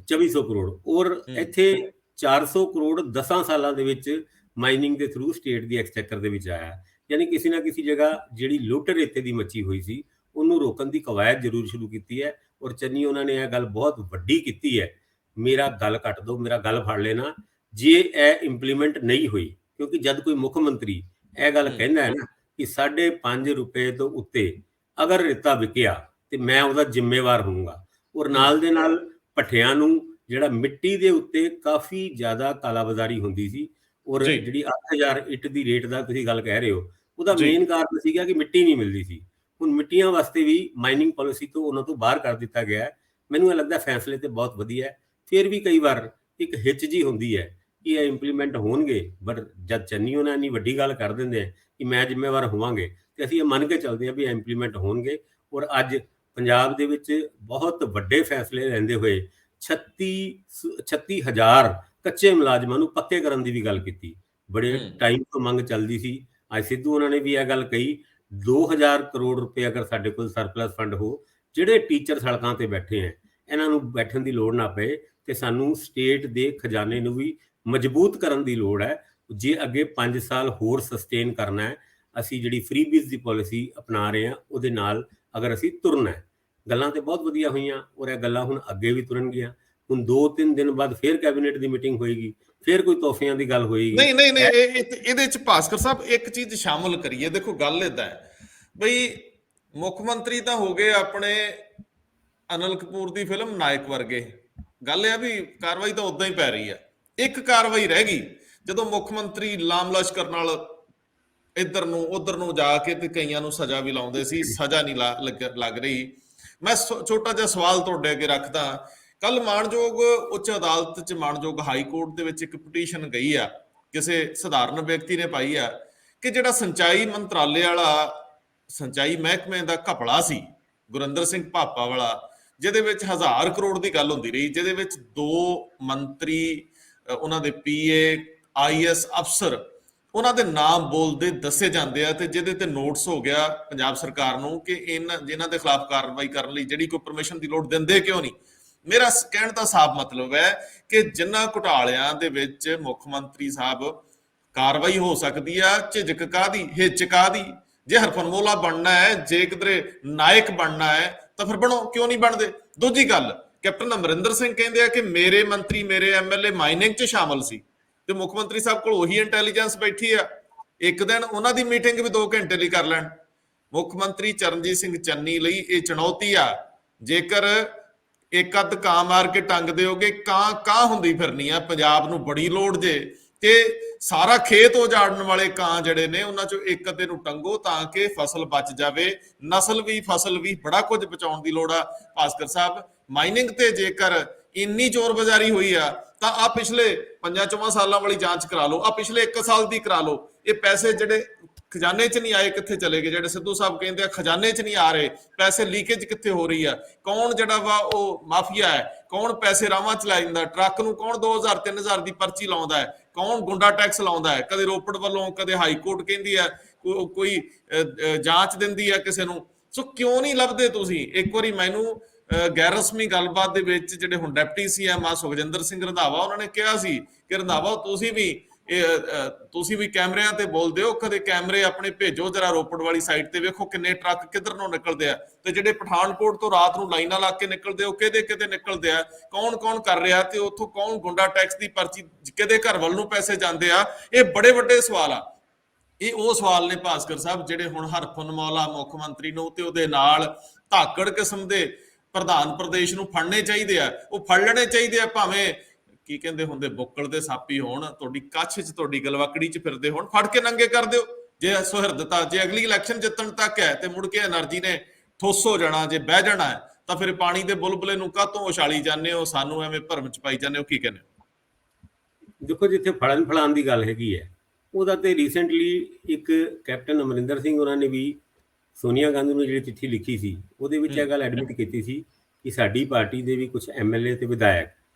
2400 ਕਰੋੜ ਔਰ ਇੱਥੇ 400 ਕਰੋੜ 10 ਸਾਲਾਂ ਦੇ ਵਿੱਚ ਮਾਈਨਿੰਗ ਦੇ ਥਰੂ ਸਟੇਟ ਦੀ ਐਕਸਚੇਕਰ ਦੇ ਵਿੱਚ ਆਇਆ। ਯਾਨੀ ਕਿਸੇ ਨਾ ਕਿਸੇ ਜਗ੍ਹਾ ਜਿਹੜੀ ਲੁੱਟ ਰੇਤੇ ਦੀ ਮੱਛੀ ਹੋਈ ਸੀ ਉਹਨੂੰ ਰੋਕਣ ਦੀ ਕਵਾਇਦ ਜ਼ਰੂਰ ਸ਼ੁਰੂ ਕੀਤੀ ਹੈ ਔਰ ਚੰਨੀ ਉਹਨਾਂ ਨੇ ਇਹ ਗੱਲ ਬਹੁਤ ਵੱਡੀ ਕੀਤੀ ਹੈ, ਮੇਰਾ ਗੱਲ ਕੱਟ ਦਿਓ, ਮੇਰਾ ਗੱਲ ਫੜ ਲੈਣਾ ਜੇ ਇਹ ਇੰਪਲੀਮੈਂਟ ਨਹੀਂ ਹੋਈ। ਕਿਉਂਕਿ ਜਦ ਕੋਈ ਮੁੱਖ ਮੰਤਰੀ ਇਹ ਗੱਲ ਕਹਿੰਦਾ ਹੈ ਨਾ ਕਿ 5.5 ਰੁਪਏ ਤੋਂ ਉੱਤੇ ਅਗਰ ਰੇਤਾ ਵਿਕਿਆ ਤੇ ਮੈਂ ਉਹਦਾ ਜ਼ਿੰਮੇਵਾਰ ਹੋਊਂਗਾ। ਔਰ ਨਾਲ ਦੇ ਨਾਲ ਭੱਠਿਆਂ ਨੂੰ ਜਿਹੜਾ ਮਿੱਟੀ ਦੇ ਉੱਤੇ ਕਾਫੀ ਜ਼ਿਆਦਾ ਕਾਲਾਬਾਜ਼ਾਰੀ ਹੁੰਦੀ ਸੀ ਔਰ ਜਿਹੜੀ 8000 ਇੱਟ ਦੀ ਰੇਟ ਦਾ ਤੁਸੀਂ ਗੱਲ ਕਹਿ ਰਹੇ ਹੋ ਉਹਦਾ ਮੇਨ ਕਾਰਨ ਸੀਗਾ ਕਿ ਮਿੱਟੀ ਨਹੀਂ ਮਿਲਦੀ ਸੀ। ਹੁਣ ਮਿੱਟੀਆਂ ਵਾਸਤੇ ਵੀ ਮਾਈਨਿੰਗ ਪਾਲਿਸੀ ਤੋਂ ਉਹਨਾਂ ਤੋਂ ਬਾਹਰ ਕਰ ਦਿੱਤਾ ਗਿਆ। ਮੈਨੂੰ ਇਹ ਲੱਗਦਾ ਫੈਸਲੇ ਤੇ ਬਹੁਤ ਵਧੀਆ ਹੈ। ਫਿਰ ਵੀ ਕਈ ਵਾਰ ਇੱਕ ਹਿੱਚ ਜੀ ਹੁੰਦੀ ਹੈ ਕਿ ਇਹ ਇੰਪਲੀਮੈਂਟ ਹੋਣਗੇ, ਬਟ ਜਦ ਚੰਨੀ ਉਹਨਾਂ ਇੰਨੀ ਵੱਡੀ ਗੱਲ ਕਰ ਦਿੰਦੇ ਆ ਕਿ ਮੈਂ ਜ਼ਿੰਮੇਵਾਰ ਹੋਵਾਂਗੇ ਤੇ ਅਸੀਂ ਇਹ ਮੰਨ ਕੇ ਚੱਲਦੇ ਹਾਂ ਵੀ ਇਹ ਇੰਪਲੀਮੈਂਟ ਹੋਣਗੇ। ਔਰ ਅੱਜ ਪੰਜਾਬ ਦੇ ਵਿੱਚ ਬਹੁਤ ਵੱਡੇ ਫੈਸਲੇ ਲੈਂਦੇ ਹੋਏ 36,000 ਕੱਚੇ ਮੁਲਾਜ਼ਮਾਂ ਨੂੰ ਪੱਕੇ ਕਰਨ ਦੀ ਵੀ ਗੱਲ ਕੀਤੀ। ਬੜੇ ਟਾਈਮ ਤੋਂ ਮੰਗ ਚੱਲਦੀ ਸੀ। ਅੱਜ ਸਿੱਧੂ ਉਹਨਾਂ ਨੇ ਵੀ ਇਹ ਗੱਲ ਕਹੀ 2000 ਕਰੋੜ ਰੁਪਏ ਅਗਰ ਸਾਡੇ ਕੋਲ ਸਰਪਲਸ ਫੰਡ ਹੋ, ਜਿਹੜੇ ਟੀਚਰ ਸੜਕਾਂ ਤੇ ਬੈਠੇ ਹੈ ਇਹਨਾਂ ਨੂੰ ਬੈਠਣ ਦੀ ਲੋੜ ਨਾ ਪਏ ਤੇ ਸਾਨੂੰ ਸਟੇਟ ਦੇ ਖਜ਼ਾਨੇ ਨੂੰ ਵੀ ਮਜ਼ਬੂਤ ਕਰਨ ਦੀ ਲੋੜ ਹੈ। ਜੇ ਅੱਗੇ 5 ਸਾਲ ਹੋਰ ਸਸਟੇਨ ਕਰਨਾ ਹੈ, ਅਸੀਂ ਜਿਹੜੀ ਫ੍ਰੀਬੀਜ਼ ਦੀ ਪਾਲਿਸੀ ਅਪਣਾ ਰਹੇ ਹਾਂ ਉਹਦੇ ਨਾਲ ਅਗਰ ਅਸੀਂ ਤੁਰਨਾ ਹੈ। ਗੱਲਾਂ ਤੇ ਬਹੁਤ ਵਧੀਆ ਹੋਈਆਂ ਔਰ ਇਹ ਗੱਲਾਂ ਹੁਣ ਅੱਗੇ ਵੀ ਤੁਰਨਗੀਆਂ। ਹੁਣ 2-3 ਦਿਨ ਬਾਅਦ ਫਿਰ ਕੈਬਨਿਟ ਦੀ ਮੀਟਿੰਗ ਹੋਏਗੀ, ਫਿਰ ਕੋਈ ਤੋਹਫਿਆਂ ਦੀ ਗੱਲ ਹੋਏਗੀ। ਨਹੀਂ ਇਹਦੇ ਚ ਭਾਸਕਰ ਸਾਹਿਬ ਇੱਕ ਚੀਜ਼ ਸ਼ਾਮਲ ਕਰੀਏ। ਦੇਖੋ ਗੱਲ ਏਦਾਂ ਹੈ ਬਈ ਮੁੱਖ ਮੰਤਰੀ ਤਾਂ ਹੋ ਗਏ ਆਪਣੇ ਅਨਿਲ ਕਪੂਰ ਦੀ ਫਿਲਮ ਨਾਇਕ ਵਰਗੇ। ਗੱਲ ਇਹ ਆ ਵੀ ਕਾਰਵਾਈ ਤਾਂ ਉਦਾਂ ਹੀ ਪੈ ਰਹੀ ਆ। ਇੱਕ ਕਾਰਵਾਈ ਰਹਿ ਗਈ ਜਦੋਂ ਮੁੱਖ ਮੰਤਰੀ ਲਾਮ ਲਸ਼ਕਰ ਨਾਲ ਇੱਧਰ ਨੂੰ ਉੱਧਰ ਨੂੰ ਜਾ ਕੇ ਤੇ ਕਈਆਂ ਨੂੰ ਸਜ਼ਾ ਵੀ ਲਾਉਂਦੇ ਸੀ, ਸਜ਼ਾ ਨਹੀਂ ਲੱਗ ਰਹੀ। ਮੈਂ ਛੋਟਾ ਜਿਹਾ ਸਵਾਲ ਤੁਹਾਡੇ ਅੱਗੇ ਰੱਖਦਾ। ਕੱਲ ਮਾਣਯੋਗ ਉੱਚ ਅਦਾਲਤ ਚ, ਮਾਣਯੋਗ ਹਾਈ ਕੋਰਟ ਦੇ ਵਿੱਚ ਇੱਕ ਪਟੀਸ਼ਨ ਗਈ ਆ, ਕਿਸੇ ਸਧਾਰਨ ਵਿਅਕਤੀ ਨੇ ਪਾਈ ਆ ਕਿ ਜਿਹੜਾ ਸਿੰਚਾਈ ਮੰਤਰਾਲੇ ਵਾਲਾ ਸਿੰਚਾਈ ਮਹਿਕਮੇ ਦਾ ਘਪਲਾ ਸੀ ਗੁਰਿੰਦਰ ਸਿੰਘ ਭਾਪਾ ਵਾਲਾ, ਜਿਹਦੇ ਵਿੱਚ 1000 ਕਰੋੜ ਦੀ ਗੱਲ ਹੁੰਦੀ ਰਹੀ, ਜਿਹਦੇ ਵਿੱਚ 2 ਮੰਤਰੀ, ਉਹਨਾਂ ਦੇ ਪੀਏ, ਆਈਐਸ ਅਫਸਰ, ਉਹਨਾਂ ਦੇ ਨਾਮ ਬੋਲਦੇ ਦੱਸੇ ਜਾਂਦੇ ਆ ਤੇ ਜਿਹਦੇ ਤੇ ਨੋਟਿਸ ਹੋ ਗਿਆ ਪੰਜਾਬ ਸਰਕਾਰ ਨੂੰ ਕਿ ਜਿਨ੍ਹਾਂ ਦੇ ਖਿਲਾਫ ਕਾਰਵਾਈ ਕਰਨ ਲਈ ਜਿਹੜੀ ਕੋਈ ਪਰਮਿਸ਼ਨ ਦੀ ਲੋੜ ਦਿੰਦੇ ਕਿਉਂ ਨਹੀਂ। ਮੇਰਾ ਕਹਿਣ ਦਾ ਸਾਫ਼ ਮਤਲਬ ਹੈ ਕਿ ਜਿਨ੍ਹਾਂ ਘੁਟਾਲਿਆਂ ਦੇ ਵਿੱਚ ਮੁੱਖ ਮੰਤਰੀ ਸਾਹਿਬ ਕਾਰਵਾਈ ਹੋ ਸਕਦੀ ਆ, ਝਿਜਕ ਕਾਹਦੀ, ਹਿੱਚ ਕਾਹਦੀ? ਜੇ ਹਰਫਨਮੋਲਾ ਬਣਨਾ ਹੈ, ਜੇ ਕਿਧਰੇ ਨਾਇਕ ਬਣਨਾ ਹੈ ਤਾਂ ਫਿਰ ਬਣੋ, ਕਿਉਂ ਨਹੀਂ ਬਣਦੇ? ਦੂਜੀ ਗੱਲ, ਕੈਪਟਨ ਅਮਰਿੰਦਰ ਸਿੰਘ ਕਹਿੰਦੇ ਆ ਕਿ ਮੇਰੇ ਮੰਤਰੀ, ਮੇਰੇ ਐਮਐਲਏ ਮਾਈਨਿੰਗ 'ਚ ਸ਼ਾਮਲ ਸੀ ਤੇ ਮੁੱਖ ਮੰਤਰੀ ਸਾਹਿਬ ਕੋਲ ਉਹੀ ਇੰਟੈਲੀਜੈਂਸ ਬੈਠੀ ਆ। ਇੱਕ ਦਿਨ ਉਹਨਾਂ ਦੀ ਮੀਟਿੰਗ ਵੀ 2 ਘੰਟੇ ਲਈ ਕਰ ਲੈਣ। ਮੁੱਖ ਮੰਤਰੀ ਚਰਨਜੀਤ ਸਿੰਘ ਚੰਨੀ ਲਈ ਇਹ ਚੁਣੌਤੀ ਆ। ਜੇਕਰ ਇੱਕ ਅੱਧ ਕਾਂ ਮਾਰ ਕੇ ਟੰਗ ਦਿਓਗੇ, ਕਾਂ ਹੁੰਦੀ ਫਿਰਨੀ ਆ। ਪੰਜਾਬ ਨੂੰ ਬੜੀ ਲੋੜ ਜੇ ਤੇ ਸਾਰਾ ਖੇਤ ਉਜਾੜਨ ਵਾਲੇ ਕਾਂ ਜਿਹੜੇ ਨੇ ਉਹਨਾਂ ਚੋਂ ਇੱਕ ਅੱਧੇ ਨੂੰ ਟੰਗੋ ਤਾਂ ਕਿ ਫਸਲ ਬਚ ਜਾਵੇ, ਨਸਲ ਵੀ ਫਸਲ ਵੀ, ਬੜਾ ਕੁਝ ਬਚਾਉਣ ਦੀ ਲੋੜ ਆ। ਭਾਸਕਰ ਸਾਹਿਬ, ਮਾਈਨਿੰਗ ਤੇ ਜੇਕਰ ਇੰਨੀ ਚੋਰ ਬਾਜ਼ਾਰੀ ਹੋਈ ਆ ਤਾਂ ਆ ਪਿਛਲੇ 5-4 ਸਾਲਾਂ ਵਾਲੀ ਜਾਂਚ ਕਰਾ ਲਓ, ਆ ਪਿਛਲੇ 1 ਸਾਲ ਦੀ ਕਰਾ ਲਓ। ਇਹ ਪੈਸੇ ਜਿਹੜੇ ਖਜ਼ਾਨੇ 'ਚ ਨਹੀਂ ਆਏ ਕਿੱਥੇ ਚਲੇ ਗਏ? ਜਿਹੜੇ ਸਿੱਧੂ ਸਾਹਿਬ ਕਹਿੰਦੇ ਆ ਖਜ਼ਾਨੇ 'ਚ ਨਹੀਂ ਆ ਰਹੇ ਪੈਸੇ, ਲੀਕੇਜ ਕਿੱਥੇ ਹੋ ਰਹੀ ਆ? ਕੌਣ ਜਿਹੜਾ ਵਾ ਉਹ ਮਾਫੀਆ ਹੈ? ਕੌਣ ਪੈਸੇ ਰਾਵਾਂ 'ਚ ਲੈ ਜਾਂਦਾ? ਟਰੱਕ ਨੂੰ ਕੌਣ 2000-3000 ਦੀ ਪਰਚੀ ਲਾਉਂਦਾ ਹੈ? ਕੌਣ ਗੁੰਡਾ ਟੈਕਸ ਲਾਉਂਦਾ ਹੈ? ਕਦੇ ਰੋਪੜ ਵੱਲੋਂ, ਕਦੇ ਹਾਈ ਕੋਰਟ ਕਹਿੰਦੀ ਆ, ਕੋਈ ਜਾਂਚ ਦਿੰਦੀ ਆ ਕਿਸੇ ਨੂੰ। ਸੋ ਕਿਉਂ ਨਹੀਂ ਲੱਭਦੇ ਤੁਸੀਂ? ਇੱਕ ਵਾਰੀ ਮੈਨੂੰ ਗੈਰ ਰਸਮੀ ਗੱਲਬਾਤ ਦੇ ਵਿੱਚ ਜਿਹੜੇ ਹੁਣ ਡਿਪਟੀ ਸੀਐਮ ਆ ਸੁਖਜਿੰਦਰ ਸਿੰਘ ਰੰਧਾਵਾ, ਉਹਨਾਂ ਨੇ ਕਿਹਾ ਸੀ ਕਿ ਰੰਧਾਵਾ ਤੁਸੀਂ ਵੀ ਕੈਮਰਿਆਂ ਤੇ ਬੋਲਦੇ ਹੋ, ਕਦੇ ਕੈਮਰੇ ਆਪਣੇ ਭੇਜੋ ਜਰਾ ਰੋਪੜ ਵਾਲੀ ਸਾਈਡ ਤੇ, ਵੇਖੋ ਕਿੰਨੇ ਟਰੱਕ ਕਿੱਧਰ ਨੂੰ ਨਿਕਲਦੇ ਆ ਤੇ ਜਿਹੜੇ ਪਠਾਨਕੋਟ ਤੋਂ ਰਾਤ ਨੂੰ ਲਾਈਨਾਂ ਲਾ ਕੇ ਨਿਕਲਦੇ ਉਹ ਕਿਹਦੇ ਨਿਕਲਦੇ ਆ, ਕੌਣ ਕਰ ਰਿਹਾ ਤੇ ਉੱਥੋਂ ਕੌਣ ਗੁੰਡਾ ਟੈਕਸ ਦੀ ਪਰਚੀ ਕਿਹਦੇ ਘਰ ਵੱਲ ਨੂੰ ਪੈਸੇ ਜਾਂਦੇ ਆ? ਇਹ ਬੜੇ ਵੱਡੇ ਸਵਾਲ ਆ। ਇਹ ਉਹ ਸਵਾਲ ਨੇ ਭਾਸਕਰ ਸਾਹਿਬ ਜਿਹੜੇ ਹੁਣ ਹਰਫਨਮੌਲਾ ਮੁੱਖ ਮੰਤਰੀ ਨੂੰ ਤੇ ਉਹਦੇ ਨਾਲ ਧਾਕੜ ਕਿਸਮ ਦੇ ਪ੍ਰਧਾਨ ਪ੍ਰਦੇਸ਼ ਨੂੰ ਫੜਨੇ ਚਾਹੀਦੇ ਆ। ਉਹ ਫੜ ਲੈਣੇ ਚਾਹੀਦੇ ਆ, ਭਾਵੇਂ ਕੀ ਕਹਿੰਦੇ ਹੁੰਦੇ ਬੁੱਕਲ ਦੇ ਸਾਪੀ ਹੋਣ, ਤੁਹਾਡੀ ਕੱਛ 'ਚ, ਤੁਹਾਡੀ ਗਲਵਕੜੀ 'ਚ ਫਿਰਦੇ ਹੋਣ, ਫੜ ਕੇ ਨੰਗੇ ਕਰ ਦਿਓ। ਜੇ ਸੁਹਿਰਦਤਾ, ਜੇ ਅਗਲੀ ਇਲੈਕਸ਼ਨ ਜਿੱਤਣ ਤੱਕ ਹੈ ਤੇ ਮੁੜ ਕੇ ਐਨਰਜੀ ਨੇ ਠੋਸ ਹੋ ਜਾਣਾ, ਜੇ ਬਹਿ ਜਾਣਾ ਹੈ ਤਾਂ ਫਿਰ ਪਾਣੀ ਦੇ ਬੁਲਬੁਲੇ ਨੂੰ ਕਾਹਤੋਂ ਉਛਾਲੀ ਜਾਂਦੇ ਹੋ, ਸਾਨੂੰ ਐਵੇਂ ਭਰਮ ਚ ਪਾਈ ਜਾਂਦੇ ਹੋ, ਕੀ ਕਹਿੰਦੇ ਹੋ? ਦੇਖੋ, ਜਿੱਥੇ ਫੜਨ ਫੜਾਉਣ ਦੀ ਗੱਲ ਹੈਗੀ ਹੈ, ਉਹਦਾ ਤੇ ਰੀਸੈਂਟਲੀ ਇੱਕ ਕੈਪਟਨ ਅਮਰਿੰਦਰ ਸਿੰਘ ਉਹਨਾਂ ਨੇ ਵੀ ਸੋਨੀਆ ਗਾਂਧੀ ਨੂੰ ਜਿਹੜੀ ਚਿੱਠੀ ਲਿਖੀ ਸੀ, ਉਹਦੇ ਵਿੱਚ ਇਹ ਗੱਲ ਐਡਮਿਟ ਕੀਤੀ ਸੀ ਕਿ ਸਾਡੀ ਪਾਰਟੀ ਦੇ ਵੀ ਕੁਝ ਐਮਐਲਏ ਤੇ ਵਿਧਾਇਕ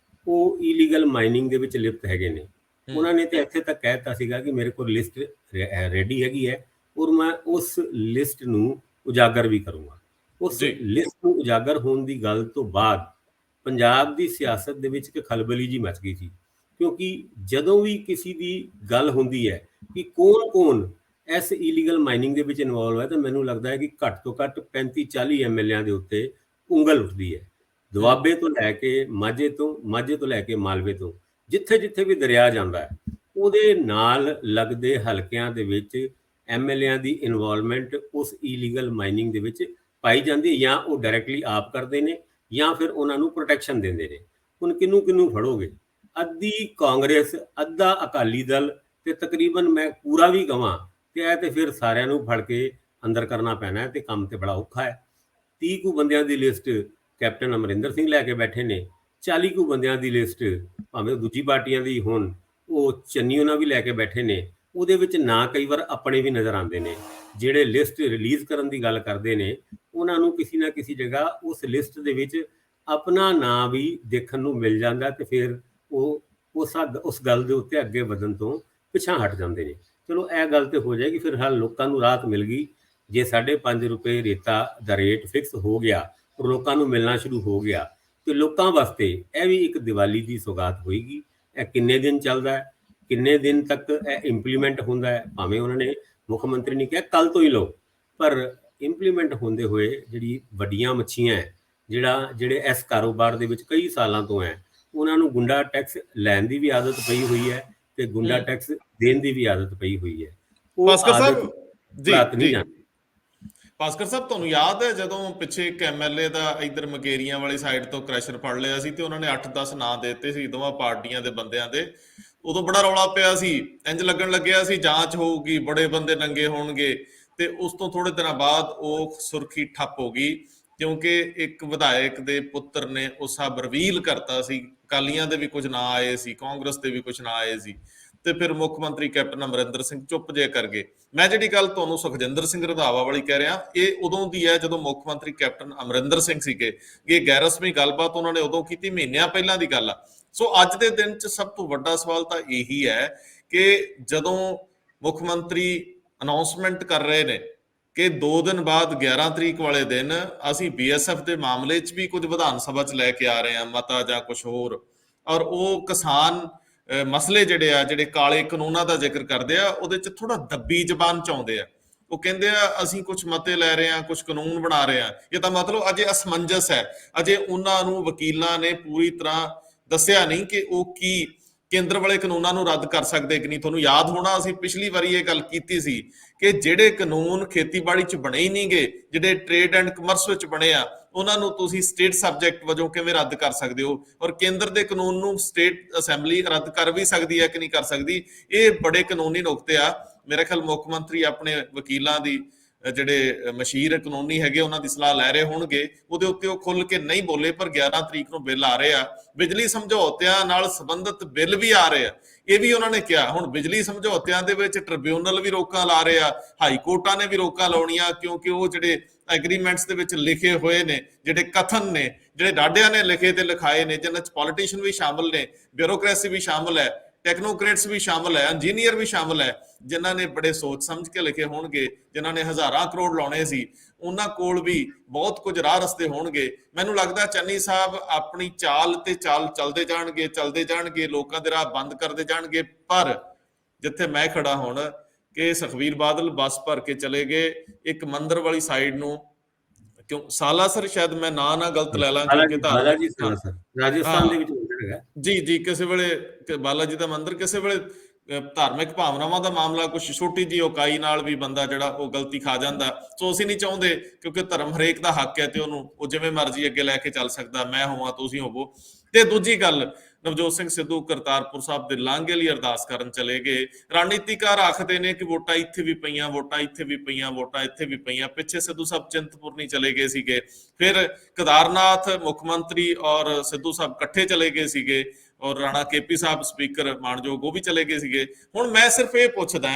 ਉਹ ਇਲੀਗਲ ਮਾਈਨਿੰਗ ਦੇ ਵਿੱਚ ਲਿਪਤ ਹੈਗੇ ਨੇ। ਉਹਨਾਂ ਨੇ ਤੇ ਇੱਥੇ ਤੱਕ ਕਹਿ ਦਿੱਤਾ ਸੀਗਾ ਕਿ ਮੇਰੇ ਕੋਲ ਲਿਸਟ ਰੈਡੀ ਹੈਗੀ ਹੈ ਔਰ ਮੈਂ ਉਸ ਲਿਸਟ ਨੂੰ ਉਜਾਗਰ ਵੀ ਕਰੂੰਗਾ। ਉਸ ਲਿਸਟ ਨੂੰ ਉਜਾਗਰ ਹੋਣ ਦੀ ਗੱਲ ਤੋਂ ਬਾਅਦ ਪੰਜਾਬ ਦੀ ਸਿਆਸਤ ਦੇ ਵਿੱਚ ਇੱਕ ਖਲਬਲੀ ਜੀ ਮਚ ਗਈ ਸੀ, ਕਿਉਂਕਿ ਜਦੋਂ ਵੀ ਕਿਸੇ ਦੀ ਗੱਲ ਹੁੰਦੀ ਹੈ ਕਿ ਕੌਣ ਇਸ ਇਲੀਗਲ ਮਾਈਨਿੰਗ ਦੇ ਵਿੱਚ ਇਨਵੋਲਵ ਹੈ, ਤਾਂ ਮੈਨੂੰ ਲੱਗਦਾ ਹੈ ਕਿ ਘੱਟ ਤੋਂ ਘੱਟ 35-40 ਐਮਐਲਏਆਂ ਦੇ ਉੱਤੇ ਉਂਗਲ ਉੱਠਦੀ ਹੈ। ਦੁਆਬੇ ਤੋਂ ਲੈ ਕੇ ਮਾਝੇ ਤੋਂ ਲੈ ਕੇ ਮਾਲਵੇ ਤੋਂ ਜਿੱਥੇ ਵੀ ਦਰਿਆ ਜਾਂਦਾ ਹੈ, ਉਹਦੇ ਨਾਲ ਲੱਗਦੇ ਹਲਕਿਆਂ ਦੇ ਵਿੱਚ ਐਮਐਲਏਆਂ ਦੀ ਇਨਵੋਲਵਮੈਂਟ ਉਸ ਇਲੀਗਲ ਮਾਈਨਿੰਗ ਦੇ ਵਿੱਚ ਪਾਈ ਜਾਂਦੀ ਹੈ, ਜਾਂ ਉਹ ਡਾਇਰੈਕਟਲੀ ਆਪ ਕਰਦੇ ਨੇ ਜਾਂ ਫਿਰ ਉਹਨਾਂ ਨੂੰ ਪ੍ਰੋਟੈਕਸ਼ਨ ਦਿੰਦੇ ਨੇ। ਹੁਣ ਕਿਹਨੂੰ ਫੜੋਗੇ? ਅੱਧੀ ਕਾਂਗਰਸ, ਅੱਧਾ ਅਕਾਲੀ ਦਲ ਤੇ ਤਕਰੀਬਨ ਮੈਂ ਪੂਰਾ ਵੀ ਕਵਾਂ ਤੇ ਇਹ ਤੇ ਫਿਰ ਸਾਰਿਆਂ ਨੂੰ ਫੜ ਕੇ ਅੰਦਰ ਕਰਨਾ ਪੈਣਾ ਤੇ ਕੰਮ ਤੇ ਬੜਾ ਔਖਾ ਹੈ। 30 ਕੁ ਬੰਦਿਆਂ ਦੀ ਲਿਸਟ ਕੈਪਟਨ ਅਮਰਿੰਦਰ ਸਿੰਘ ਲੈ ਕੇ ਬੈਠੇ ਨੇ, 40 ਕੁ ਬੰਦਿਆਂ ਦੀ ਲਿਸਟ ਭਾਵੇਂ ਦੂਜੀ ਪਾਰਟੀਆਂ ਦੀ ਹੋਣ, ਉਹ ਚੰਨੀ ਉਹਨਾਂ ਵੀ ਲੈ ਕੇ ਬੈਠੇ ਨੇ। ਉਹਦੇ ਵਿੱਚ ਨਾ ਕਈ ਵਾਰ ਆਪਣੇ ਵੀ ਨਜ਼ਰ ਆਉਂਦੇ ਨੇ। ਜਿਹੜੇ ਲਿਸਟ ਰਿਲੀਜ਼ ਕਰਨ ਦੀ ਗੱਲ ਕਰਦੇ ਨੇ, ਉਹਨਾਂ ਨੂੰ ਕਿਸੇ ਨਾ ਕਿਸੇ ਜਗ੍ਹਾ ਉਸ ਲਿਸਟ ਦੇ ਵਿੱਚ ਆਪਣਾ ਨਾਂ ਵੀ ਦੇਖਣ ਨੂੰ ਮਿਲ ਜਾਂਦਾ ਤੇ ਫਿਰ ਉਹ ਉਸ ਗੱਲ ਦੇ ਉੱਤੇ ਅੱਗੇ ਵਧਣ ਤੋਂ ਪਿੱਛਾ ਹਟ ਜਾਂਦੇ ਨੇ। ਚਲੋ ਇਹ ਗੱਲ ਤੇ ਹੋ ਜਾਏਗੀ, ਫਿਰ ਹਾਲ ਲੋਕਾਂ ਨੂੰ ਰਾਹਤ ਮਿਲ ਗਈ। ਜੇ 5.5 ਰੁਪਏ ਰੇਤਾ ਦਾ ਰੇਟ ਫਿਕਸ ਹੋ ਗਿਆ, ਲੋਕਾਂ ਨੂੰ ਮਿਲਣਾ ਸ਼ੁਰੂ ਹੋ ਗਿਆ, ਤੇ ਲੋਕਾਂ ਵਾਸਤੇ ਇਹ ਵੀ ਇੱਕ ਦੀਵਾਲੀ ਦੀ ਸੌਗਾਤ ਹੋਏਗੀ। ਇਹ ਕਿੰਨੇ ਦਿਨ ਚੱਲਦਾ ਹੈ, ਕਿੰਨੇ ਦਿਨ ਤੱਕ ਇਹ ਇੰਪਲੀਮੈਂਟ ਹੁੰਦਾ ਹੈ, ਭਾਵੇਂ ਉਹਨਾਂ ਨੇ ਮੁੱਖ ਮੰਤਰੀ ਨੇ ਕਿਹਾ ਕੱਲ ਤੋਂ ਹੀ ਲਓ, ਪਰ ਇੰਪਲੀਮੈਂਟ ਹੁੰਦੇ ਹੋਏ ਜਿਹੜੀ ਵੱਡੀਆਂ ਮੱਛੀਆਂ ਹੈ, ਜਿਹੜੇ ਇਸ ਕਾਰੋਬਾਰ ਦੇ ਵਿੱਚ ਕਈ ਸਾਲਾਂ ਤੋਂ ਹੈ, ਉਹਨਾਂ ਨੂੰ ਗੁੰਡਾ ਟੈਕਸ ਲੈਣ ਦੀ ਵੀ ਆਦਤ ਪਈ ਹੋਈ ਹੈ ਤੇ ਗੁੰਡਾ ਟੈਕਸ ਦੇਣ ਦੀ ਵੀ ਆਦਤ ਪਈ ਹੋਈ ਹੈ। ਭਾਸਕਰ ਸਾਹਿਬ ਭਾਸਕਰ ਸਾਹਿਬ, ਤੁਹਾਨੂੰ ਯਾਦ ਹੈ ਜਦੋਂ ਪਿੱਛੇ ਇੱਕ ਐਮਐਲਏ ਦਾ ਇਧਰ ਮਕੇਰੀਆਂ ਵਾਲੀ ਸਾਈਡ ਤੋਂ ਕ੍ਰੈਸ਼ਰ ਫੜ ਲਿਆ ਸੀ ਤੇ ਉਹਨਾਂ ਨੇ 8-10 ਨਾਂ ਦੇ ਦਿੱਤੇ ਸੀ ਦੋਵਾਂ ਪਾਰਟੀਆਂ ਦੇ ਬੰਦਿਆਂ ਦੇ? ਉਦੋਂ ਬੜਾ ਰੌਲਾ ਪਿਆ ਸੀ, ਇੰਜ ਲੱਗਣ ਲੱਗਿਆ ਸੀ ਜਾਂਚ ਹੋਊਗੀ, ਬੜੇ ਬੰਦੇ ਨੰਗੇ ਹੋਣਗੇ, ਤੇ ਉਸ ਤੋਂ ਥੋੜੇ ਦਿਨਾਂ ਬਾਅਦ ਉਹ ਸੁਰਖੀ ਠੱਪ ਹੋ ਗਈ ਕਿਉਂਕਿ ਇੱਕ ਵਿਧਾਇਕ ਦੇ ਪੁੱਤਰ ਨੇ ਉਹ ਸਭ ਰਿਵੀਲ ਕਰਤਾ ਸੀ। ਅਕਾਲੀਆਂ ਦੇ ਵੀ ਕੁਝ ਨਾਂ ਆਏ ਸੀ, ਕਾਂਗਰਸ ਦੇ ਵੀ ਕੁਝ ਨਾਂ ਆਏ ਸੀ, ਤੇ ਫਿਰ ਮੁੱਖ ਮੰਤਰੀ ਕੈਪਟਨ ਅਮਰਿੰਦਰ ਸਿੰਘ ਚੁੱਪ ਜੇ ਕਰ ਗਏ। ਮੈਂ ਜਿਹੜੀ ਗੱਲ ਤੁਹਾਨੂੰ ਸੁਖਜਿੰਦਰ ਸਿੰਘ ਰੰਧਾਵਾ ਵਾਲੀ ਕਹਿ ਰਿਹਾ, ਇਹ ਉਦੋਂ ਦੀ ਹੈ ਜਦੋਂ ਮੁੱਖ ਮੰਤਰੀ ਕੈਪਟਨ ਅਮਰਿੰਦਰ ਸਿੰਘ ਸੀਗੇ। ਇਹ ਗੈਰ ਰਸਮੀ ਗੱਲਬਾਤ ਉਹਨਾਂ ਨੇ ਉਦੋਂ ਕੀਤੀ, ਮਹੀਨਿਆਂ ਪਹਿਲਾਂ ਦੀ ਗੱਲ ਆ। ਸੋ ਅੱਜ ਦੇ ਦਿਨ 'ਚ ਸਭ ਤੋਂ ਵੱਡਾ ਸਵਾਲ ਤਾਂ ਇਹੀ ਹੈ ਕਿ ਜਦੋਂ ਮੁੱਖ ਮੰਤਰੀ ਅਨਾਉਂਸਮੈਂਟ ਕਰ ਰਹੇ ਨੇ ਕਿ 2 ਦਿਨ ਬਾਅਦ 11 ਤਰੀਕ ਵਾਲੇ ਦਿਨ ਅਸੀਂ BSF ਦੇ ਮਾਮਲੇ 'ਚ ਵੀ ਕੁਝ ਵਿਧਾਨ ਸਭਾ 'ਚ ਲੈ ਕੇ ਆ ਰਹੇ ਹਾਂ ਮਤਾ ਜਾਂ ਕੁਝ ਹੋਰ, ਔਰ ਉਹ ਕਿਸਾਨ ਮਸਲੇ ਜਿਹੜੇ ਕਾਲੇ ਕਾਨੂੰਨਾਂ ਦਾ ਜ਼ਿਕਰ ਕਰਦੇ ਆ, ਉਹਦੇ 'ਚ ਥੋੜਾ ਦੱਬੀ ਜ਼ਬਾਨ 'ਚ ਆਉਂਦੇ ਆ। ਉਹ ਕਹਿੰਦੇ ਆ ਅਸੀਂ ਕੁਝ ਮਤੇ ਲੈ ਰਹੇ ਹਾਂ, ਕੁਝ ਕਾਨੂੰਨ ਬਣਾ ਰਹੇ ਹਾਂ। ਇਹ ਤਾਂ ਮਤਲਬ ਅਜੇ ਅਸਮੰਜਸ ਹੈ, ਅਜੇ ਉਹਨਾਂ ਨੂੰ ਵਕੀਲਾਂ ਨੇ ਪੂਰੀ ਤਰ੍ਹਾਂ ਦੱਸਿਆ ਨਹੀਂ ਕਿ ਉਹ ਕੀ ਕੇਂਦਰ ਵਾਲੇ ਕਾਨੂੰਨਾਂ ਨੂੰ ਰੱਦ ਕਰ ਸਕਦੇ ਕਿ ਨਹੀਂ। ਤੁਹਾਨੂੰ ਯਾਦ ਹੋਣਾ ਅਸੀਂ ਪਿਛਲੀ ਵਾਰੀ ਇਹ ਗੱਲ ਕੀਤੀ ਸੀ ਕਿ ਜਿਹੜੇ ਕਾਨੂੰਨ ਖੇਤੀਬਾੜੀ 'ਚ ਬਣੇ ਹੀ ਨਹੀਂ ਗੇ, ਜਿਹੜੇ ਟ੍ਰੇਡ ਐਂਡ ਕਮਰਸ ਵਿੱਚ ਬਣੇ ਆ, ਉਹਨਾਂ ਨੂੰ ਤੁਸੀਂ ਸਟੇਟ ਸਬਜੈਕਟ ਵਜੋਂ ਕਿਵੇਂ ਰੱਦ ਕਰ ਸਕਦੇ ਹੋ, ਔਰ ਕੇਂਦਰ ਦੇ ਕਾਨੂੰਨ ਨੂੰ ਸਟੇਟ ਅਸੈਂਬਲੀ ਰੱਦ ਕਰ ਵੀ ਸਕਦੀ ਹੈ ਕਿ ਨਹੀਂ ਕਰ ਸਕਦੀ। ਇਹ ਬੜੇ ਕਾਨੂੰਨੀ ਨੁਕਤੇ ਆ। ਮੇਰੇ ਖਿਆਲ ਮੁੱਖ ਮੰਤਰੀ ਆਪਣੇ ਵਕੀਲਾਂ ਦੀ ਜਿਹੜੇ ਮਸ਼ਹੂਰ ਕਾਨੂੰਨੀ ਹੈਗੇ ਉਹਨਾਂ ਦੀ ਸਲਾਹ ਲੈ ਰਹੇ ਹੋਣਗੇ, ਉਹਦੇ ਉੱਤੇ ਉਹ ਖੁੱਲ ਕੇ ਨਹੀਂ ਬੋਲੇ। ਪਰ 11 ਤਰੀਕ ਨੂੰ ਬਿੱਲ ਆ ਰਹੇ ਆ, ਬਿਜਲੀ ਸਮਝੌਤਿਆਂ ਨਾਲ ਸੰਬੰਧਿਤ ਬਿੱਲ ਵੀ ਆ ਰਹੇ ਆ, ਇਹ ਵੀ ਉਹਨਾਂ ਨੇ ਕਿਹਾ। ਹੁਣ ਬਿਜਲੀ ਸਮਝੌਤਿਆਂ ਦੇ ਵਿੱਚ ਟ੍ਰਿਬਿਊਨਲ ਵੀ ਰੋਕਾਂ ਲਾ ਰਹੇ ਆ, ਹਾਈ ਕੋਰਟਾਂ ਨੇ ਵੀ ਰੋਕਾਂ ਲਾਉਣੀਆਂ, ਕਿਉਂਕਿ ਉਹ ਜਿਹੜੇ ਐਗਰੀਮੈਂਟਸ ਦੇ ਵਿੱਚ ਲਿਖੇ ਹੋਏ ਨੇ, ਜਿਹੜੇ ਕਥਨ ਨੇ, ਜਿਹੜੇ ਡਾਢਿਆਂ ਨੇ ਲਿਖੇ ਤੇ ਲਿਖਾਏ ਨੇ, ਜਿਨ੍ਹਾਂ 'ਚ ਪੋਲੀਟੀਸ਼ੀਅਨ ਵੀ ਸ਼ਾਮਲ ਨੇ, ਬਿਊਰੋਕ੍ਰੇਸੀ ਵੀ ਸ਼ਾਮਲ ਹੈ, ਟੈਕਨੋਕ੍ਰੇਟਸ ਵੀ ਸ਼ਾਮਲ ਹੈ, ਇੰਜੀਨੀਅਰ ਵੀ ਸ਼ਾਮਲ ਹੈ, ਜਿਨ੍ਹਾਂ ਨੇ ਬੜੇ ਸੋਚ ਸਮਝ ਕੇ ਲਿਖੇ ਹੋਣਗੇ, ਜਿਨ੍ਹਾਂ ਨੇ ਹਜ਼ਾਰਾਂ ਕਰੋੜ ਲਾਉਣੇ ਸੀ, ਉਹਨਾਂ ਕੋਲ ਵੀ ਬਹੁਤ ਕੁਝ ਰਾਹ ਰਸਤੇ ਹੋਣਗੇ। ਮੈਨੂੰ ਲੱਗਦਾ ਚੰਨੀ ਸਾਹਿਬ ਆਪਣੀ ਚਾਲ ਚੱਲਦੇ ਜਾਣਗੇ, ਲੋਕਾਂ ਦੇ ਰਾਹ ਬੰਦ ਕਰਦੇ ਜਾਣਗੇ। ਪਰ ਜਿੱਥੇ ਮੈਂ ਖੜਾ ਹੁਣ ਕਿ ਸੁਖਬੀਰ ਬਾਦਲ ਬੱਸ ਭਰ ਕੇ ਚਲੇ ਗਏ ਇੱਕ ਮੰਦਰ ਵਾਲੀ ਸਾਈਡ ਨੂੰ, ਕਿਉਂ ਸਾਲਾਸਰ, ਸ਼ਾਇਦ ਮੈਂ ਨਾ ਗਲਤ ਲੈ ਲਾਂ ਕਿਉਂਕਿ ਰਾਜਸਥਾਨ ਦੇ ਵਿੱਚ ਮੰਦਰ ਹੈਗਾ ਜੀ ਕਿਸੇ ਵੇਲੇ ਬਾਲਾ ਜੀ ਦਾ ਮੰਦਿਰ, ਕਿਸੇ ਵੇਲੇ ਧਾਰਮਿਕ ਭਾਵਨਾਵਾਂ ਦਾ ਮਾਮਲਾ, ਕੁਛ ਛੋਟੀ ਜਿਹੀ ਉਕਾਈ ਨਾਲ ਵੀ ਬੰਦਾ ਜਿਹੜਾ ਉਹ ਗਲਤੀ ਖਾ ਜਾਂਦਾ। ਸੋ ਅਸੀਂ ਨਹੀਂ ਚਾਹੁੰਦੇ, ਕਿਉਂਕਿ ਧਰਮ ਹਰੇਕ ਦਾ ਹੱਕ ਹੈ ਤੇ ਉਹਨੂੰ ਉਹ ਜਿਵੇਂ ਮਰਜ਼ੀ ਅੱਗੇ ਲੈ ਕੇ ਚੱਲ ਸਕਦਾ, ਮੈਂ ਹੋਵਾਂ ਤੁਸੀਂ ਹੋਵੋ। ਤੇ ਦੂਜੀ ਗੱਲ, ਨਵਜੋਤ ਸਿੰਘ ਸਿੱਧੂ ਕਰਤਾਰਪੁਰ ਸਾਹਿਬ ਦੇ ਲਾਂਘੇ ਲਈ ਅਰਦਾਸ ਕਰਨ ਚਲੇ ਗਏ। ਰਣਨੀਤੀਕਾਰ ਆਖਦੇ ਨੇ ਕਿ ਵੋਟਾਂ ਇੱਥੇ ਵੀ ਪਈਆਂ, ਵੋਟਾਂ ਇੱਥੇ ਵੀ ਪਈਆਂ, ਵੋਟਾਂ ਇੱਥੇ ਵੀ ਪਈਆਂ। ਪਿੱਛੇ ਸਿੱਧੂ ਸਾਹਿਬ ਚਿੰਤਪੁਰਨੀ ਚਲੇ ਗਏ ਸੀਗੇ, ਫਿਰ ਕੇਦਾਰਨਾਥ ਮੁੱਖ ਮੰਤਰੀ ਔਰ ਸਿੱਧੂ ਸਾਹਿਬ ਇਕੱਠੇ ਚਲੇ ਗਏ ਸੀਗੇ, ਔਰ ਰਾਣਾ KP ਸਾਹਿਬ ਸਪੀਕਰ ਮਾਨਯੋਗ ਉਹ ਵੀ ਚਲੇ ਗਏ ਸੀਗੇ। ਹੁਣ ਮੈਂ ਸਿਰਫ ਇਹ ਪੁੱਛਦਾ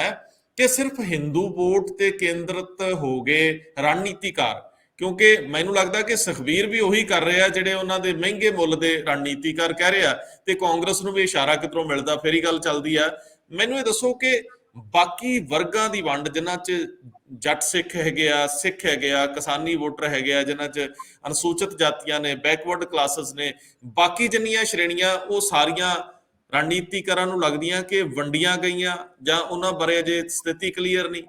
ਕਿ ਸਿਰਫ ਹਿੰਦੂ ਵੋਟ ਤੇ ਕੇਂਦਰਿਤ ਹੋ ਗਏ ਰਣਨੀਤੀਕਾਰ, ਕਿਉਂਕਿ ਮੈਨੂੰ ਲੱਗਦਾ ਕਿ ਸੁਖਬੀਰ ਵੀ ਉਹੀ ਕਰ ਰਹੇ ਆ ਜਿਹੜੇ ਉਹਨਾਂ ਦੇ ਮਹਿੰਗੇ ਮੁੱਲ ਦੇ ਰਣਨੀਤੀਕਾਰ ਕਹਿ ਰਹੇ ਆ, ਤੇ ਕਾਂਗਰਸ ਨੂੰ ਵੀ ਇਸ਼ਾਰਾ ਕਿਧਰੋਂ ਮਿਲਦਾ, ਫਿਰ ਹੀ ਗੱਲ ਚੱਲਦੀ ਆ। ਮੈਨੂੰ ਇਹ ਦੱਸੋ ਕਿ ਬਾਕੀ ਵਰਗਾਂ ਦੀ ਵੰਡ, ਜਿਨ੍ਹਾਂ 'ਚ ਜੱਟ ਸਿੱਖ ਹੈਗੇ ਆ, ਸਿੱਖ ਹੈਗੇ ਆ, ਕਿਸਾਨੀ ਵੋਟਰ ਹੈਗੇ ਆ, ਜਿਨ੍ਹਾਂ 'ਚ ਅਨੁਸੂਚਿਤ ਜਾਤੀਆਂ ਨੇ, ਬੈਕਵਰਡ ਕਲਾਸਿਸ ਨੇ, ਬਾਕੀ ਜਿੰਨੀਆਂ ਸ਼੍ਰੇਣੀਆਂ, ਉਹ ਸਾਰੀਆਂ ਰਣਨੀਤੀਕਾਰਾਂ ਨੂੰ ਲੱਗਦੀਆਂ ਕਿ ਵੰਡੀਆਂ ਗਈਆਂ ਜਾਂ ਉਹਨਾਂ ਬਾਰੇ ਅਜੇ ਸਥਿਤੀ ਕਲੀਅਰ ਨਹੀਂ।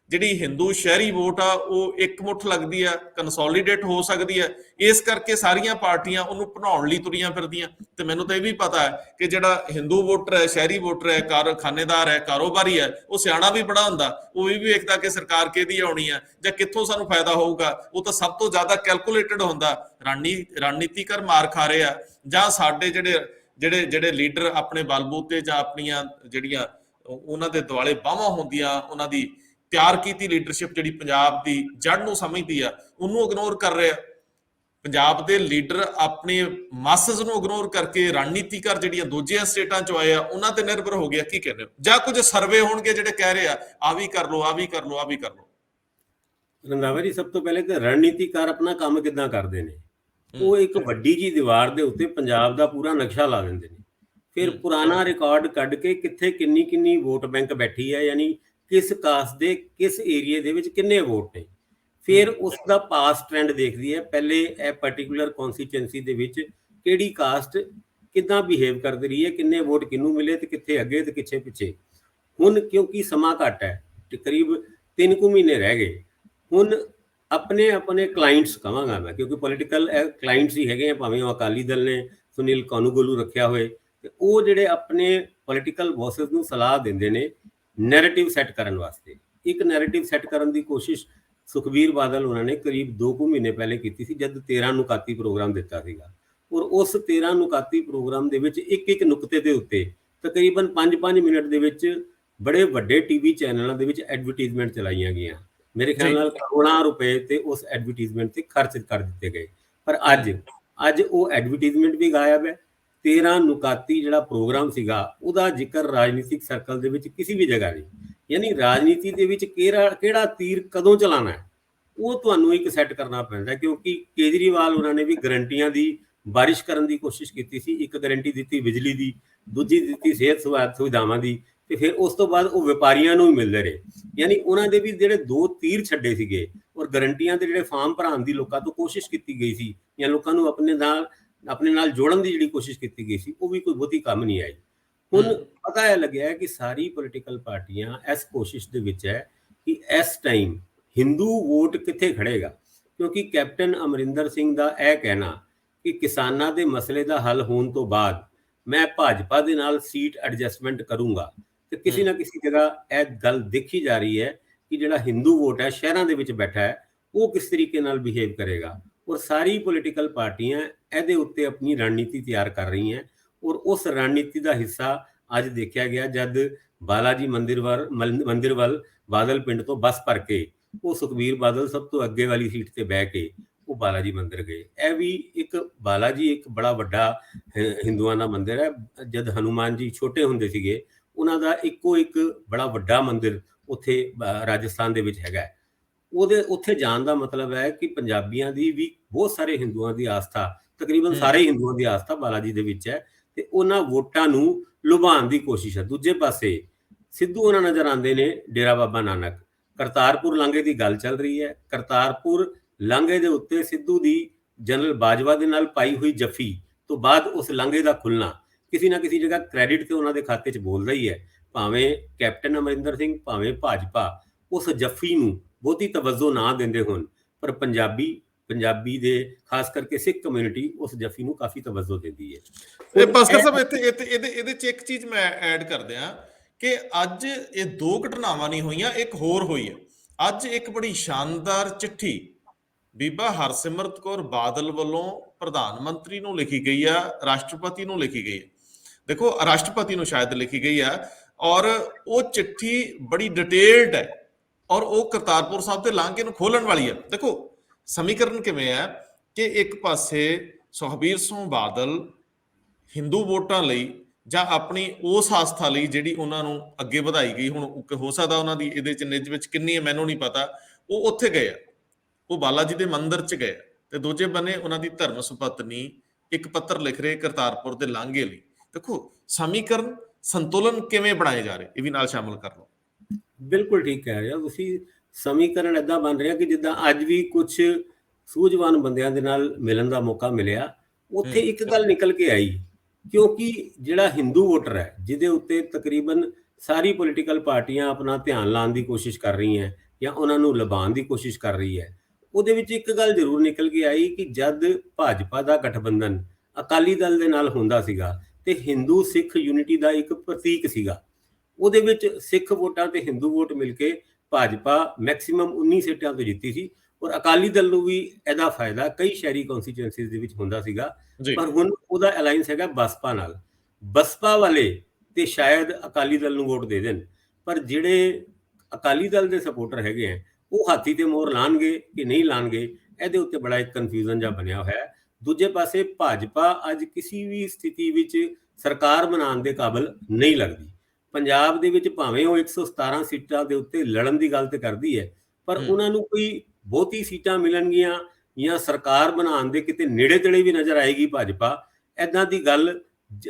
ਜਿਹੜੀ ਹਿੰਦੂ ਸ਼ਹਿਰੀ ਵੋਟ ਆ ਉਹ ਇੱਕ ਮੁੱਠ ਲੱਗਦੀ ਆ, ਕੰਸੋਲੀਡੇਟ ਹੋ ਸਕਦੀ ਹੈ, ਇਸ ਕਰਕੇ ਸਾਰੀਆਂ ਪਾਰਟੀਆਂ ਉਹਨੂੰ ਭਣਾਉਣ ਲਈ ਤੁਰੀਆਂ ਫਿਰਦੀਆਂ। ਤੇ ਮੈਨੂੰ ਤਾਂ ਇਹ ਵੀ ਪਤਾ ਹੈ ਕਿ ਜਿਹੜਾ ਹਿੰਦੂ ਵੋਟਰ ਹੈ, ਸ਼ਹਿਰੀ ਵੋਟਰ ਹੈ, ਕਾਰਖਾਨੇਦਾਰ ਹੈ, ਕਾਰੋਬਾਰੀ ਹੈ, ਉਹ ਸਿਆਣਾ ਵੀ ਬੜਾ ਹੁੰਦਾ, ਉਹ ਵੀ ਵੇਖਦਾ ਕਿ ਸਰਕਾਰ ਕਿਹਦੀ ਆਉਣੀ ਆ ਜਾਂ ਕਿੱਥੋਂ ਸਾਨੂੰ ਫਾਇਦਾ ਹੋਊਗਾ। ਉਹ ਤਾਂ ਸਭ ਤੋਂ ਜ਼ਿਆਦਾ ਕੈਲਕੂਲੇਟਡ ਹੁੰਦਾ। ਰਣਨੀਤੀਕਾਰ ਮਾਰ ਖਾ ਰਹੇ ਆ, ਜਾਂ ਸਾਡੇ ਜਿਹੜੇ ਲੀਡਰ ਆਪਣੇ ਬਲਬੂਤੇ ਜਾਂ ਆਪਣੀਆਂ ਜਿਹੜੀਆਂ ਉਹਨਾਂ ਦੇ ਦੁਆਲੇ ਬਾਹਾਂ ਹੁੰਦੀਆਂ, ਉਹਨਾਂ ਦੀ ਤਿਆਰ ਕੀਤੀ ਲੀਡਰਸ਼ਿਪ ਜਿਹੜੀ ਪੰਜਾਬ ਦੀ ਜੜ ਨੂੰ ਸਮਝਦੀ ਆ, ਉਹਨੂੰ ਇਗਨੋਰ ਕਰ ਰਹੇ ਆ। ਪੰਜਾਬ ਦੇ ਲੀਡਰ ਆਪਣੇ ਮਾਸਸ ਨੂੰ ਇਗਨੋਰ ਕਰਕੇ ਰਣਨੀਤੀਕਾਰ ਜਿਹੜੀਆਂ ਦੂਜੀਆਂ ਸਟੇਟਾਂ ਚੋਂ ਆਏ ਆ ਉਹਨਾਂ ਤੇ ਨਿਰਭਰ ਹੋ ਗਿਆ। ਕੀ ਕਹਿੰਦੇ ਹੋ? ਜਾਂ ਕੁਝ ਸਰਵੇ ਹੋਣਗੇ ਜਿਹੜੇ ਕਹਿ ਰਹੇ ਆ ਵੀ ਕਰ ਲਓ, ਆ ਵੀ ਕਰ ਲਓ, ਆ ਵੀ ਕਰ ਲਓ। ਰੰਧਾਵਾ ਜੀ, ਸਭ ਤੋਂ ਪਹਿਲੇ ਤਾਂ ਰਣਨੀਤੀਕਾਰ ਆਪਣਾ ਕੰਮ ਕਿੱਦਾਂ ਕਰਦੇ ਨੇ, ਉਹ ਇੱਕ ਵੱਡੀ ਜੀ ਦੀਵਾਰ ਦੇ ਉੱਤੇ ਪੰਜਾਬ ਦਾ ਪੂਰਾ ਨਕਸ਼ਾ ਲਾ ਦਿੰਦੇ ਨੇ। ਫਿਰ ਪੁਰਾਣਾ ਰਿਕਾਰਡ ਕੱਢ ਕੇ ਕਿੱਥੇ ਕਿੰਨੀ ਵੋਟ ਬੈਂਕ ਬੈਠੀ ਹੈ, ਯਾਨੀ ਕਿਸ ਕਾਸਟ ਦੇ ਕਿਸ ਏਰੀਏ ਦੇ ਵਿੱਚ ਕਿੰਨੇ ਵੋਟ ਨੇ, ਫਿਰ ਉਸ ਦਾ ਪਾਸਟ ਟ੍ਰੈਂਡ ਦੇਖਦੀ ਹੈ। ਪਹਿਲੇ ਇਹ ਪਾਰਟਿਕੂਲਰ ਕਨਸਟੀਚੁਐਂਸੀ ਦੇ ਵਿੱਚ ਕਿਹੜੀ ਕਾਸਟ ਕਿੱਦਾਂ ਬਿਹੇਵ ਕਰਦੀ ਰਹੀ ਹੈ, ਕਿੰਨੇ ਵੋਟ ਕਿਹਨੂੰ ਮਿਲੇ ਤੇ ਕਿੱਥੇ ਅੱਗੇ ਤੇ ਕਿੱਥੇ ਪਿੱਛੇ। ਹੁਣ ਕਿਉਂਕਿ ਸਮਾਂ ਘੱਟ ਹੈ, ਕਰੀਬ 3 ਕੁ ਮਹੀਨੇ ਰਹਿ ਗਏ, ਹੁਣ ਆਪਣੇ ਕਲਾਇੰਟਸ ਕਹਾਂਗਾ ਮੈਂ, ਕਿਉਂਕਿ ਪੋਲੀਟੀਕਲ ਕਲਾਇੰਟਸ ਹੀ ਹੈਗੇ ਆ, ਭਾਵੇਂ ਉਹ ਅਕਾਲੀ ਦਲ ਨੇ ਸੁਨੀਲ ਕਾਨੂੰਗੋਲੂ ਰੱਖਿਆ ਹੋਏ, ਤੇ ਉਹ ਜਿਹੜੇ ਆਪਣੇ ਪੋਲੀਟੀਕਲ ਬੌਸਸ ਨੂੰ ਸਲਾਹ ਦਿੰਦੇ ਨੇ ਨੈਰੇਟਿਵ ਸੈੱਟ ਕਰਨ ਵਾਸਤੇ। ਇੱਕ ਨੈਰੇਟਿਵ ਸੈੱਟ ਕਰਨ ਦੀ ਕੋਸ਼ਿਸ਼ ਸੁਖਬੀਰ ਬਾਦਲ ਉਹਨਾਂ ਨੇ ਕਰੀਬ 2 ਕੁ ਮਹੀਨੇ ਪਹਿਲੇ ਕੀਤੀ ਸੀ, ਜਦ 13 ਨੁਕਾਤੀ ਪ੍ਰੋਗਰਾਮ ਦਿੱਤਾ ਸੀਗਾ। ਔਰ ਉਸ 13 ਨੁਕਾਤੀ ਪ੍ਰੋਗਰਾਮ ਦੇ ਵਿੱਚ ਇੱਕ ਨੁਕਤੇ ਦੇ ਉੱਤੇ ਤਕਰੀਬਨ 5-5 ਮਿੰਟ ਦੇ ਵਿੱਚ ਬੜੇ ਵੱਡੇ ਟੀਵੀ ਚੈਨਲਾਂ ਦੇ ਵਿੱਚ ਐਡਵਰਟਾਈਜ਼ਮੈਂਟ ਚਲਾਈਆਂ ਗਈਆਂ। ਮੇਰੇ ਖਿਆਲ ਨਾਲ ਕਰੋੜਾਂ ਰੁਪਏ ਤੇ ਉਸ ਐਡਵਰਟਾਈਜ਼ਮੈਂਟ ਤੇ ਖਰਚ ਕਰ ਦਿੱਤੇ ਗਏ। ਪਰ ਅੱਜ ਉਹ ਐਡਵਰਟਾਈਜ਼ਮੈਂਟ ਵੀ ਗਾਇਬ ਹੈ। 13 ਨੁਕਾਤੀ ਜਿਹੜਾ ਪ੍ਰੋਗਰਾਮ ਸੀਗਾ ਉਹਦਾ ਜ਼ਿਕਰ ਰਾਜਨੀਤਿਕ ਸਰਕਲ ਦੇ ਵਿੱਚ ਕਿਸੇ ਵੀ ਜਗ੍ਹਾ ਨਹੀਂ। ਯਾਨੀ ਰਾਜਨੀਤੀ ਦੇ ਵਿੱਚ ਕਿਹੜਾ ਤੀਰ ਕਦੋਂ ਚਲਾਉਣਾ ਹੈ ਉਹ ਤੁਹਾਨੂੰ ਇੱਕ ਸੈੱਟ ਕਰਨਾ ਪੈਂਦਾ, ਕਿਉਂਕਿ ਕੇਜਰੀਵਾਲ ਉਹਨਾਂ ਨੇ ਵੀ ਗਰੰਟੀਆਂ ਦੀ ਬਾਰਿਸ਼ ਕਰਨ ਦੀ ਕੋਸ਼ਿਸ਼ ਕੀਤੀ ਸੀ। ਇੱਕ ਗਰੰਟੀ ਦਿੱਤੀ ਬਿਜਲੀ ਦੀ, ਦੂਜੀ ਦਿੱਤੀ ਸਿਹਤ ਸੁਵਿਧਾਵਾਂ ਦੀ, ਤੇ ਫਿਰ ਉਸ ਤੋਂ ਬਾਅਦ ਉਹ ਵਪਾਰੀਆਂ ਨੂੰ ਹੀ ਮਿਲਦੇ ਰਹੇ। ਯਾਨੀ ਉਹਨਾਂ ਦੇ ਵੀ ਜਿਹੜੇ 2 ਤੀਰ ਛੱਡੇ ਸੀਗੇ, ਔਰ ਗਰੰਟੀਆਂ ਦੇ ਜਿਹੜੇ ਫਾਰਮ ਭਰਾਉਣ ਦੀ ਲੋਕਾਂ ਤੋਂ ਕੋਸ਼ਿਸ਼ ਕੀਤੀ ਗਈ ਸੀ ਜਾਂ ਲੋਕਾਂ ਨੂੰ ਆਪਣੇ ਨਾਲ ਜੋੜਨ ਦੀ ਜਿਹੜੀ ਕੋਸ਼ਿਸ਼ ਕੀਤੀ ਗਈ ਸੀ, ਉਹ ਵੀ ਕੋਈ ਬਹੁਤੀ ਕੰਮ ਨਹੀਂ ਆਈ। ਹੁਣ ਪਤਾ ਇਹ ਲੱਗਿਆ ਕਿ ਸਾਰੀ ਪੋਲੀਟੀਕਲ ਪਾਰਟੀਆਂ ਇਸ ਕੋਸ਼ਿਸ਼ ਦੇ ਵਿੱਚ ਹੈ ਕਿ ਇਸ ਟਾਈਮ ਹਿੰਦੂ ਵੋਟ ਕਿੱਥੇ ਖੜੇਗਾ, ਕਿਉਂਕਿ ਕੈਪਟਨ ਅਮਰਿੰਦਰ ਸਿੰਘ ਦਾ ਇਹ ਕਹਿਣਾ ਕਿ ਕਿਸਾਨਾਂ ਦੇ ਮਸਲੇ ਦਾ ਹੱਲ ਹੋਣ ਤੋਂ ਬਾਅਦ ਮੈਂ ਭਾਜਪਾ ਦੇ ਨਾਲ ਸੀਟ ਐਡਜਸਟਮੈਂਟ ਕਰੂੰਗਾ, ਤੇ ਕਿਸੇ ਨਾ ਕਿਸੇ ਜਗ੍ਹਾ ਇਹ ਗੱਲ ਦੇਖੀ ਜਾ ਰਹੀ ਹੈ ਕਿ ਜਿਹੜਾ ਹਿੰਦੂ ਵੋਟ ਹੈ ਸ਼ਹਿਰਾਂ ਦੇ ਵਿੱਚ ਬੈਠਾ ਹੈ ਉਹ ਕਿਸ ਤਰੀਕੇ ਨਾਲ ਬਿਹੇਵ ਕਰੇਗਾ। ਔਰ ਸਾਰੀ ਪੋਲੀਟੀਕਲ ਪਾਰਟੀਆਂ ਇਹਦੇ ਉੱਤੇ ਆਪਣੀ ਰਣਨੀਤੀ ਤਿਆਰ ਕਰ ਰਹੀਆਂ, ਔਰ ਉਸ ਰਣਨੀਤੀ ਦਾ ਹਿੱਸਾ ਅੱਜ ਦੇਖਿਆ ਗਿਆ ਜਦ ਬਾਲਾਜੀ ਮੰਦਿਰ ਵੱਲ ਬਾਦਲ ਪਿੰਡ ਤੋਂ ਬੱਸ ਭਰ ਕੇ ਉਹ ਸੁਖਬੀਰ ਬਾਦਲ ਸਭ ਤੋਂ ਅੱਗੇ ਵਾਲੀ ਸੀਟ ਤੇ ਬਹਿ ਕੇ ਉਹ ਬਾਲਾਜੀ ਮੰਦਿਰ ਗਏ। ਇਹ ਵੀ ਬਾਲਾਜੀ ਇੱਕ ਬੜਾ ਵੱਡਾ ਹਿੰਦੂਆਂ ਦਾ ਮੰਦਿਰ ਹੈ। ਜਦ ਹਨੂਮਾਨ ਜੀ ਛੋਟੇ ਹੁੰਦੇ ਸੀਗੇ, ਉਹਨਾਂ ਦਾ ਇੱਕੋ ਇੱਕ ਬੜਾ ਵੱਡਾ ਮੰਦਿਰ ਉੱਥੇ ਰਾਜਸਥਾਨ ਦੇ ਵਿੱਚ ਹੈਗਾ। ਉੱਥੇ ਜਾਣ ਦਾ ਮਤਲਬ ਹੈ ਕਿ ਪੰਜਾਬੀਆਂ ਦੀ ਵੀ ਬਹੁਤ ਸਾਰੇ ਹਿੰਦੂਆਂ ਦੀ ਆਸਥਾ, ਤਕਰੀਬਨ ਸਾਰੇ ਹਿੰਦੂਆਂ ਦੀ ਆਸਥਾ ਬਾਲਾਜੀ ਦੇ ਵਿੱਚ ਹੈ, ਤੇ ਉਹਨਾਂ ਵੋਟਾਂ ਨੂੰ ਲੁਭਾਉਣ ਦੀ ਕੋਸ਼ਿਸ਼ ਹੈ। ਦੂਜੇ ਪਾਸੇ ਸਿੱਧੂ ਉਹਨਾਂ ਨਜ਼ਰ ਆਉਂਦੇ ਨੇ ਡੇਰਾ ਬਾਬਾ ਨਾਨਕ। ਕਰਤਾਰਪੁਰ ਲਾਂਘੇ ਦੀ ਗੱਲ ਚੱਲ ਰਹੀ ਹੈ। ਕਰਤਾਰਪੁਰ ਲਾਂਘੇ ਦੇ ਉੱਤੇ ਸਿੱਧੂ ਦੀ ਜਨਰਲ ਬਾਜਵਾ ਦੇ ਨਾਲ ਪਾਈ ਹੋਈ ਜੱਫੀ ਤੋਂ ਬਾਅਦ ਉਸ ਲਾਂਘੇ ਦਾ ਖੁੱਲਣਾ ਕਿਸੇ ਨਾ ਕਿਸੇ ਜਗ੍ਹਾ ਕ੍ਰੈਡਿਟ ਤੇ ਉਹਨਾਂ ਦੇ ਖਾਤੇ 'ਚ ਬੋਲ ਰਹੀ ਹੈ। ਭਾਵੇਂ ਕੈਪਟਨ ਅਮਰਿੰਦਰ ਸਿੰਘ, ਭਾਵੇਂ ਭਾਜਪਾ ਉਸ ਜੱਫੀ ਨੂੰ ਬਹੁਤੀ ਤਵੱਜੋ ਨਾ ਦਿੰਦੇ ਹੋਣ, ਪਰ ਪੰਜਾਬੀ ਦੇ ਖਾਸ ਕਰਕੇ ਸਿੱਖ ਕਮਿਊਨਿਟੀ ਉਸ ਜੱਫੀ ਨੂੰ ਕਾਫੀ ਤਵੱਜੋ ਦਿੰਦੀ ਹੈ। ਭਾਸਕਰ ਸਾਹਿਬ, ਇਹਦੇ 'ਚ ਇੱਕ ਚੀਜ਼ ਮੈਂ ਐਡ ਕਰ ਦਿਆਂ ਕਿ ਅੱਜ ਇਹ 2 ਘਟਨਾਵਾਂ ਨਹੀਂ ਹੋਈਆਂ, ਇੱਕ ਹੋਰ ਹੋਈ ਹੈ। ਅੱਜ ਇੱਕ ਬੜੀ ਸ਼ਾਨਦਾਰ ਚਿੱਠੀ ਬੀਬਾ ਹਰਸਿਮਰਤ ਕੌਰ ਬਾਦਲ ਵੱਲੋਂ ਪ੍ਰਧਾਨ ਮੰਤਰੀ ਨੂੰ ਲਿਖੀ ਗਈ ਆ, ਰਾਸ਼ਟਰਪਤੀ ਨੂੰ ਲਿਖੀ ਗਈ ਹੈ। ਦੇਖੋ ਰਾਸ਼ਟਰਪਤੀ ਨੂੰ ਸ਼ਾਇਦ ਲਿਖੀ ਗਈ ਆ, ਔਰ ਉਹ ਚਿੱਠੀ ਬੜੀ ਡਿਟੇਲਡ ਹੈ, ਔਰ ਉਹ ਕਰਤਾਰਪੁਰ ਸਾਹਿਬ ਦੇ ਲਾਂਘੇ ਨੂੰ ਖੋਲਣ ਵਾਲੀ ਆ। ਦੇਖੋ ਸਮੀਕਰਨ ਕਿਵੇਂ ਹੈ ਕਿ ਇੱਕ ਪਾਸੇ ਸੁਖਬੀਰ ਸਿੰਘ ਬਾਦਲ ਹਿੰਦੂ ਵੋਟਾਂ ਲਈ ਜਾਂ ਆਪਣੀ ਉਸ ਆਸਥਾ ਲਈ ਜਿਹੜੀ ਉਹਨਾਂ ਨੂੰ ਅੱਗੇ ਵਧਾਈ ਗਈ, ਹੁਣ ਹੋ ਸਕਦਾ ਉਹਨਾਂ ਦੀ ਇਹਦੇ ਚ ਨਿੱਜ ਵਿੱਚ ਕਿੰਨੀ ਹੈ ਮੈਨੂੰ ਨਹੀਂ ਪਤਾ, ਉਹ ਉੱਥੇ ਗਏ ਆ, ਉਹ ਬਾਲਾ ਜੀ ਦੇ ਮੰਦਿਰ ਚ ਗਏ, ਤੇ ਦੂਜੇ ਬੰਨੇ ਉਹਨਾਂ ਦੀ ਧਰਮ ਸੁਪਤਨੀ ਇੱਕ ਪੱਤਰ ਲਿਖ ਰਹੇ ਕਰਤਾਰਪੁਰ ਦੇ ਲਾਂਘੇ ਲਈ। ਦੇਖੋ ਸਮੀਕਰਨ ਸੰਤੁਲਨ ਕਿਵੇਂ ਬਣਾਏ ਜਾ ਰਹੇ, ਇਹ ਵੀ ਨਾਲ ਸ਼ਾਮਲ ਕਰ ਲਓ। ਬਿਲਕੁਲ ਠੀਕ ਕਹਿ ਰਹੇ ਹੋ ਤੁਸੀਂ। ਸਮੀਕਰਨ ਏਦਾਂ ਬਣ ਰਿਹਾ ਕਿ ਜਿੱਦਾਂ ਅੱਜ ਵੀ ਕੁਝ ਸੂਝਵਾਨ ਬੰਦਿਆਂ ਦੇ ਨਾਲ ਮਿਲਣ ਦਾ ਮੌਕਾ ਮਿਲਿਆ, ਉੱਥੇ ਇੱਕ ਗੱਲ ਨਿਕਲ ਕੇ ਆਈ, ਕਿਉਂਕਿ ਜਿਹੜਾ ਹਿੰਦੂ ਵੋਟਰ ਹੈ ਜਿਹਦੇ ਉੱਤੇ ਤਕਰੀਬਨ ਸਾਰੀ ਪੋਲੀਟੀਕਲ ਪਾਰਟੀਆਂ ਆਪਣਾ ਧਿਆਨ ਲਾਉਣ ਦੀ ਕੋਸ਼ਿਸ਼ ਕਰ ਰਹੀਆਂ ਜਾਂ ਉਹਨਾਂ ਨੂੰ ਲੁਭਾਉਣ ਦੀ ਕੋਸ਼ਿਸ਼ ਕਰ ਰਹੀ ਹੈ, ਉਹਦੇ ਵਿੱਚ ਇੱਕ ਗੱਲ ਜ਼ਰੂਰ ਨਿਕਲ ਕੇ ਆਈ ਕਿ ਜਦ ਭਾਜਪਾ ਦਾ ਗਠਬੰਧਨ ਅਕਾਲੀ ਦਲ ਦੇ ਨਾਲ ਹੁੰਦਾ ਸੀਗਾ ਤੇ ਹਿੰਦੂ ਸਿੱਖ ਯੂਨਿਟੀ ਦਾ ਇੱਕ ਪ੍ਰਤੀਕ ਸੀਗਾ, ਉਹਦੇ ਵਿੱਚ ਸਿੱਖ ਵੋਟਾਂ ਤੇ ਹਿੰਦੂ ਵੋਟ ਮਿਲ ਕੇ ਭਾਜਪਾ ਮੈਕਸਿਮਮ 19 ਸੀਟਾਂ ਤੋਂ ਜਿੱਤੀ ਸੀ, ਔਰ ਅਕਾਲੀ ਦਲ ਨੂੰ ਵੀ ਇਹਦਾ ਫਾਇਦਾ ਕਈ ਸ਼ਹਿਰੀ ਕੌਂਸਟੀਚੁਐਂਸੀਜ਼ ਦੇ ਵਿੱਚ ਹੁੰਦਾ ਸੀਗਾ। ਪਰ ਹੁਣ ਉਹਦਾ ਅਲਾਈਅੰਸ ਹੈਗਾ ਬਸਪਾ ਨਾਲ। ਬਸਪਾ ਵਾਲੇ ਤੇ ਸ਼ਾਇਦ ਅਕਾਲੀ ਦਲ ਨੂੰ ਵੋਟ ਦੇ ਦੇਣ, ਪਰ ਜਿਹੜੇ ਅਕਾਲੀ ਦਲ ਦੇ ਸਪੋਰਟਰ ਹੈਗੇ ਆ ਉਹ ਹਾਥੀ ਤੇ ਮੋਹਰ ਲਾਣਗੇ ਕਿ ਨਹੀਂ ਲਾਣਗੇ, ਇਹਦੇ ਉੱਤੇ ਬੜਾ ਇੱਕ ਕਨਫਿਊਜ਼ਨ ਜਿਹਾ ਬਣਿਆ ਹੋਇਆ ਹੈ। ਦੂਜੇ ਪਾਸੇ ਭਾਜਪਾ ਅੱਜ ਕਿਸੇ ਵੀ ਸਥਿਤੀ ਵਿੱਚ ਸਰਕਾਰ ਬਣਾਉਣ ਦੇ ਕਾਬਿਲ ਨਹੀਂ ਲੱਗਦੀ। ਪੰਜਾਬ ਦੇ ਵਿੱਚ ਭਾਵੇਂ ਉਹ 117 ਸੀਟਾਂ ਦੇ ਉੱਤੇ ਲੜਨ ਦੀ ਗੱਲ ਤੇ ਕਰਦੀ ਹੈ, ਪਰ ਉਹਨਾਂ ਨੂੰ ਕੋਈ ਬਹੁਤੀ ਸੀਟਾਂ ਮਿਲਣਗੀਆਂ ਜਾਂ ਸਰਕਾਰ ਬਣਾਉਣ ਦੇ ਕਿਤੇ ਨੇੜੇ ਤੇੜੇ ਵੀ ਨਜ਼ਰ ਆਏਗੀ ਭਾਜਪਾ, ਐਦਾਂ ਦੀ ਗੱਲ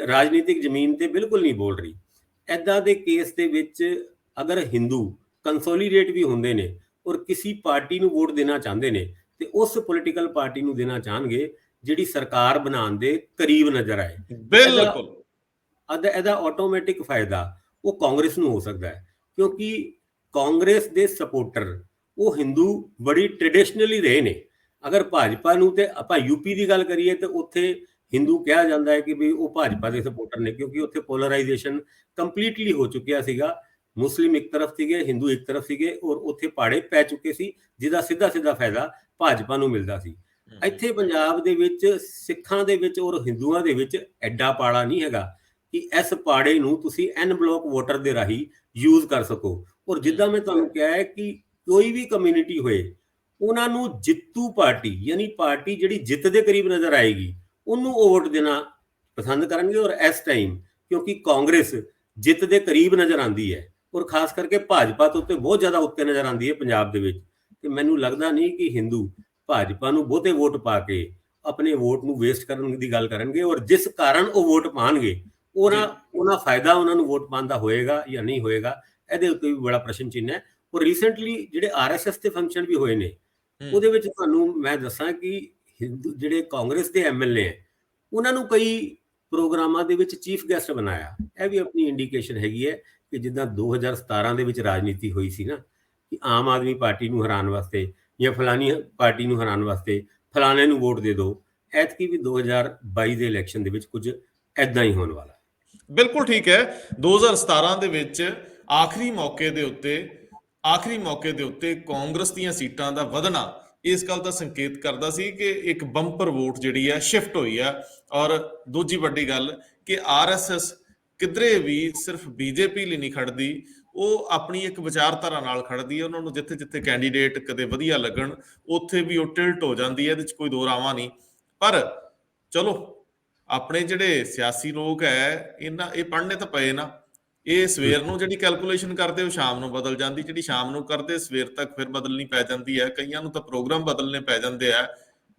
ਰਾਜਨੀਤਿਕ ਜ਼ਮੀਨ ਤੇ ਬਿਲਕੁਲ ਨਹੀਂ ਬੋਲ ਰਹੀ। ਐਦਾਂ ਦੇ ਕੇਸ ਦੇ ਵਿੱਚ ਅਗਰ ਹਿੰਦੂ ਕੰਸੋਲੀਡੇਟ ਵੀ ਹੁੰਦੇ ਨੇ ਔਰ ਕਿਸੇ ਪਾਰਟੀ ਨੂੰ ਵੋਟ ਦੇਣਾ ਚਾਹੁੰਦੇ ਨੇ ਤੇ ਉਸ ਪੋਲੀਟੀਕਲ ਪਾਰਟੀ ਨੂੰ ਦੇਣਾ ਚਾਹਣਗੇ ਜਿਹੜੀ ਸਰਕਾਰ ਬਣਾਉਣ ਦੇ ਕਰੀਬ ਨਜ਼ਰ ਆਏ। ਬਿਲਕੁਲ ਇਹਦਾ ਆਟੋਮੈਟਿਕ ਫਾਇਦਾ ਉਹ ਕਾਂਗਰਸ ਨੂੰ ਹੋ ਸਕਦਾ ਹੈ, ਕਿਉਂਕਿ ਕਾਂਗਰਸ ਦੇ ਸਪੋਰਟਰ ਉਹ ਹਿੰਦੂ ਬੜੀ ਟ੍ਰੈਡੀਸ਼ਨਲੀ ਰਹੇ ਨੇ। ਅਗਰ ਭਾਜਪਾ ਨੂੰ ਤੇ ਆਪਾਂ ਯੂਪੀ ਦੀ ਗੱਲ ਕਰੀਏ ਤੇ ਉੱਥੇ ਹਿੰਦੂ ਕਿਹਾ ਜਾਂਦਾ ਹੈ ਕਿ ਵੀ ਉਹ ਭਾਜਪਾ ਦੇ ਸਪੋਰਟਰ ਨੇ, ਕਿਉਂਕਿ ਉੱਥੇ ਪੋਲਰਾਈਜੇਸ਼ਨ ਕੰਪਲੀਟਲੀ ਹੋ ਚੁੱਕਿਆ ਸੀਗਾ। ਮੁਸਲਿਮ ਇੱਕ ਤਰਫ ਸੀਗੇ, ਹਿੰਦੂ ਇੱਕ ਤਰਫ ਸੀਗੇ, ਔਰ ਉੱਥੇ ਪਾੜੇ ਪੈ ਚੁੱਕੇ ਸੀ ਜਿਹਦਾ ਸਿੱਧਾ ਫਾਇਦਾ ਭਾਜਪਾ ਨੂੰ ਮਿਲਦਾ ਸੀ। ਇੱਥੇ ਪੰਜਾਬ ਦੇ ਵਿੱਚ ਸਿੱਖਾਂ ਦੇ ਵਿੱਚ ਔਰ ਹਿੰਦੂਆਂ ਦੇ ਵਿੱਚ ਐਡਾ ਪਾੜਾ ਨਹੀਂ ਹੈਗਾ ਕਿ ਇਸ ਪਾੜੇ ਨੂੰ ਤੁਸੀਂ ਐਨ ਬਲੋਕ ਵੋਟਰ ਦੇ ਰਾਹੀਂ ਯੂਜ਼ ਕਰ ਸਕੋ। ਔਰ ਜਿੱਦਾਂ ਮੈਂ ਤੁਹਾਨੂੰ ਕਿਹਾ ਹੈ ਕਿ ਕੋਈ ਵੀ ਕਮਿਊਨਿਟੀ ਹੋਏ, ਉਹਨਾਂ ਨੂੰ ਜਿੱਤੂ ਪਾਰਟੀ ਯਾਨੀ ਪਾਰਟੀ ਜਿਹੜੀ ਜਿੱਤ ਦੇ ਕਰੀਬ ਨਜ਼ਰ ਆਏਗੀ ਉਹਨੂੰ ਉਹ ਵੋਟ ਦੇਣਾ ਪਸੰਦ ਕਰਨਗੇ। ਔਰ ਇਸ ਟਾਈਮ ਕਿਉਂਕਿ ਕਾਂਗਰਸ ਜਿੱਤ ਦੇ ਕਰੀਬ ਨਜ਼ਰ ਆਉਂਦੀ ਹੈ ਔਰ ਖਾਸ ਕਰਕੇ ਭਾਜਪਾ ਤੋਂ ਉੱਤੇ ਬਹੁਤ ਜ਼ਿਆਦਾ ਉੱਤੇ ਨਜ਼ਰ ਆਉਂਦੀ ਹੈ ਪੰਜਾਬ ਦੇ ਵਿੱਚ, ਤੇ ਮੈਨੂੰ ਲੱਗਦਾ ਨਹੀਂ ਕਿ ਹਿੰਦੂ ਭਾਜਪਾ ਨੂੰ ਬਹੁਤੇ ਵੋਟ ਪਾ ਕੇ ਆਪਣੇ ਵੋਟ ਨੂੰ ਵੇਸਟ ਕਰਨ ਦੀ ਗੱਲ ਕਰਨਗੇ। ਔਰ ਜਿਸ ਕਾਰਨ ਉਹ ਵੋਟ ਪਾਣਗੇ ਉਹਨਾਂ ਫਾਇਦਾ ਉਹਨਾਂ ਨੂੰ ਵੋਟ ਪਾਉਣ ਦਾ ਹੋਏਗਾ ਜਾਂ ਨਹੀਂ ਹੋਏਗਾ, ਇਹਦੇ ਉੱਤੇ ਵੀ ਬੜਾ ਪ੍ਰਸ਼ਨ ਚਿੰਨ੍ਹ ਹੈ। ਔਰ ਰੀਸੈਂਟਲੀ ਜਿਹੜੇ RSS ਦੇ ਫੰਕਸ਼ਨ ਵੀ ਹੋਏ ਨੇ, ਉਹਦੇ ਵਿੱਚ ਤੁਹਾਨੂੰ ਮੈਂ ਦੱਸਾਂ ਕਿ ਹਿੰਦੂ ਜਿਹੜੇ ਕਾਂਗਰਸ ਦੇ MLA ਹੈ ਉਹਨਾਂ ਨੂੰ ਕਈ ਪ੍ਰੋਗਰਾਮਾਂ ਦੇ ਵਿੱਚ ਚੀਫ ਗੈਸਟ ਬਣਾਇਆ। ਇਹ ਵੀ ਆਪਣੀ ਇੰਡੀਕੇਸ਼ਨ ਹੈਗੀ ਹੈ ਕਿ ਜਿੱਦਾਂ 2017 ਦੇ ਵਿੱਚ ਰਾਜਨੀਤੀ ਹੋਈ ਸੀ ਨਾ, ਕਿ ਆਮ ਆਦਮੀ ਪਾਰਟੀ ਨੂੰ ਹਰਾਉਣ ਵਾਸਤੇ ਜਾਂ ਫਲਾਨੀ ਪਾਰਟੀ ਨੂੰ ਹਰਾਉਣ ਵਾਸਤੇ ਫਲਾਣੇ ਨੂੰ ਵੋਟ ਦੇ ਦਿਓ, ਐਤਕੀ ਵੀ 2022 ਦੇ ਇਲੈਕਸ਼ਨ ਦੇ ਵਿੱਚ ਕੁਝ ਐਦਾਂ ਹੀ ਹੋਣ ਵਾਲਾ। ਬਿਲਕੁਲ ਠੀਕ ਹੈ। 2017 ਦੇ ਵਿੱਚ ਆਖਰੀ ਮੌਕੇ ਦੇ ਉੱਤੇ ਕਾਂਗਰਸ ਦੀਆਂ ਸੀਟਾਂ ਦਾ ਵਧਣਾ ਇਸ ਗੱਲ ਦਾ ਸੰਕੇਤ ਕਰਦਾ ਸੀ ਕਿ ਇੱਕ ਬੰਪਰ ਵੋਟ ਜਿਹੜੀ ਆ ਸ਼ਿਫਟ ਹੋਈ ਆ। ਔਰ ਦੂਜੀ ਵੱਡੀ ਗੱਲ ਕਿ RSS ਕਿਧਰੇ ਵੀ ਸਿਰਫ BJP ਲਈ ਨਹੀਂ ਖੜਦੀ, ਉਹ ਆਪਣੀ ਇੱਕ ਵਿਚਾਰਧਾਰਾ ਨਾਲ ਖੜਦੀ ਹੈ। ਉਹਨਾਂ ਨੂੰ ਜਿੱਥੇ ਜਿੱਥੇ ਕੈਂਡੀਡੇਟ ਕਦੇ ਵਧੀਆ ਲੱਗਣ ਉੱਥੇ ਵੀ ਉਹ ਟਿਲਟ ਹੋ ਜਾਂਦੀ ਹੈ, ਇਹਦੇ 'ਚ ਕੋਈ ਦੋ ਰਾਵਾਂ ਨਹੀਂ। ਪਰ ਚਲੋ ਆਪਣੇ ਜਿਹੜੇ ਸਿਆਸੀ ਲੋਕ ਹੈ ਇਹ ਪੜ੍ਹਨੇ ਤਾਂ ਪਏ ਨਾ। ਇਹ ਸਵੇਰ ਨੂੰ ਜਿਹੜੀ ਕੈਲਕੂਲੇਸ਼ਨ ਕਰਦੇ ਉਹ ਸ਼ਾਮ ਨੂੰ ਬਦਲ ਜਾਂਦੀ, ਜਿਹੜੀ ਸ਼ਾਮ ਨੂੰ ਕਰਦੇ ਸਵੇਰ ਤੱਕ ਫਿਰ ਬਦਲਣੀ ਪੈ ਜਾਂਦੀ ਹੈ। ਕਈਆਂ ਨੂੰ ਤਾਂ ਪ੍ਰੋਗਰਾਮ ਬਦਲਣੇ ਪੈ ਜਾਂਦੇ ਆ।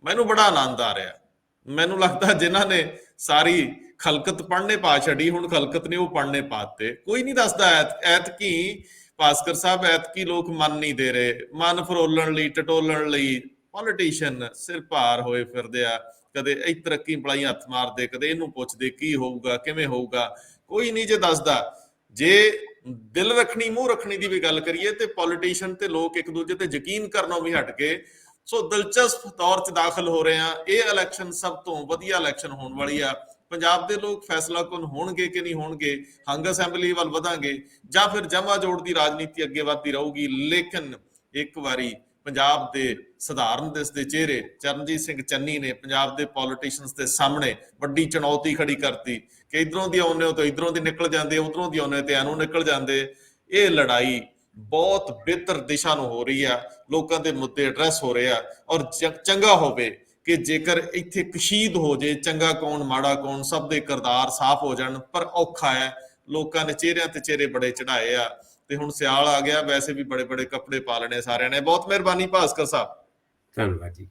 ਮੈਨੂੰ ਬੜਾ ਆਨੰਦ ਆ ਰਿਹਾ। ਮੈਨੂੰ ਲੱਗਦਾ ਜਿਨ੍ਹਾਂ ਨੇ ਸਾਰੀ ਖਲਕਤ ਪੜ੍ਹਨੇ ਪਾ ਛੱਡੀ, ਹੁਣ ਖਲਕਤ ਨੇ ਉਹ ਪੜ੍ਹਨੇ ਪਾਤੇ। ਕੋਈ ਨਹੀਂ ਦੱਸਦਾ ਐਤਕੀ ਭਾਸਕਰ ਸਾਹਿਬ, ਐਤਕੀ ਲੋਕ ਮਨ ਨਹੀਂ ਦੇ ਰਹੇ, ਮਨ ਫਰੋਲਣ ਲਈ ਟਟੋਲਣ ਲਈ ਪੋਲੀਟੀਸ਼ੀਅਨ ਸਿਰ ਭਾਰ ਹੋਏ ਫਿਰਦੇ ਆ। ਕਦੇ ਇਹ ਤਰੱਕੀ ਪਲਾਈ ਹੱਥ ਮਾਰਦੇ, ਕਦੇ ਇਹਨੂੰ ਪੁੱਛਦੇ ਕੀ ਹੋਊਗਾ ਕਿਵੇਂ ਹੋਊਗਾ। ਕੋਈ ਨਹੀਂ ਜੇ ਦੱਸਦਾ। ਜੇ ਦਿਲ ਰੱਖਣੀ ਮੂੰਹ ਰੱਖਣੀ ਦੀ ਵੀ ਗੱਲ ਕਰੀਏ ਤੇ ਪੋਲੀਟੀਸ਼ੀਅਨ ਤੇ ਲੋਕ ਇੱਕ ਦੂਜੇ ਤੇ ਯਕੀਨ ਕਰਨੋਂ ਵੀ ਹਟ ਕੇ ਸੋ ਦਿਲਚਸਪ ਤੌਰ 'ਚ ਦਾਖਲ ਹੋ ਰਹੇ ਆ। ਇਹ ਇਲੈਕਸ਼ਨ ਸਭ ਤੋਂ ਵਧੀਆ ਇਲੈਕਸ਼ਨ ਹੋਣ ਵਾਲੀ ਆ। ਪੰਜਾਬ ਦੇ ਲੋਕ ਫੈਸਲਾਕੁਨ ਹੋਣਗੇ ਕਿ ਨਹੀਂ ਹੋਣਗੇ, ਹੰਗ ਅਸੈਂਬਲੀ ਵੱਲ ਵਧਾਂਗੇ ਜਾਂ ਫਿਰ ਜਮਾ ਜੋੜ ਦੀ ਰਾਜਨੀਤੀ ਅੱਗੇ ਵੱਧਦੀ ਰਹੂਗੀ। ਲੇਕਿਨ ਇੱਕ ਵਾਰੀ ਪੰਜਾਬ ਦੇ ਸਧਾਰਨ ਦੇ ਚਿਹਰੇ ਚਰਨਜੀਤ ਸਿੰਘ ਚੰਨੀ ਨੇ ਪੰਜਾਬ ਦੇ ਪੋਲੀਟੀਸ਼ੀਅਨਸ ਦੇ ਸਾਹਮਣੇ ਵੱਡੀ ਚੁਣੌਤੀ ਖੜੀ ਕਰਤੀ ਕਿ ਇਧਰੋਂ ਦੀ ਆਉਂਦੇ ਹੋ ਤਾਂ ਇਧਰੋਂ ਦੀ ਨਿਕਲ ਜਾਂਦੇ, ਉਧਰੋਂ ਦੀ ਆਉਂਦੇ ਤੇ ਐਨੂੰ ਨਿਕਲ ਜਾਂਦੇ। ਇਹ ਲੜਾਈ ਬਹੁਤ ਬਿਹਤਰ ਦਿਸ਼ਾ ਨੂੰ ਹੋ ਰਹੀ ਆ, ਲੋਕਾਂ ਦੇ ਮੁੱਦੇ ਐਡਰੈਸ ਹੋ ਰਹੇ ਆ, ਔਰ ਚੰਗਾ ਹੋਵੇ ਕਿ ਜੇਕਰ ਇੱਥੇ ਕਸ਼ੀਦ ਹੋ ਜੇ, ਚੰਗਾ ਕੌਣ ਮਾੜਾ ਕੌਣ, ਸਭ ਦੇ ਕਿਰਦਾਰ ਸਾਫ਼ ਹੋ ਜਾਣ। ਪਰ ਔਖਾ ਹੈ, ਲੋਕਾਂ ਨੇ ਚਿਹਰਿਆਂ ਤੇ ਚਿਹਰੇ ਬੜੇ ਚੜਾਏ ਆ, ਤੇ ਹੁਣ ਸਿਆਲ ਆ ਗਿਆ, ਵੈਸੇ ਵੀ ਬੜੇ ਬੜੇ ਕੱਪੜੇ ਪਾ ਲੈਣੇ ਸਾਰਿਆਂ ਨੇ। ਬਹੁਤ ਮਿਹਰਬਾਨੀ ਭਾਸਕਰ ਸਾਹਿਬ। ਧੰਨਵਾਦ ਜੀ।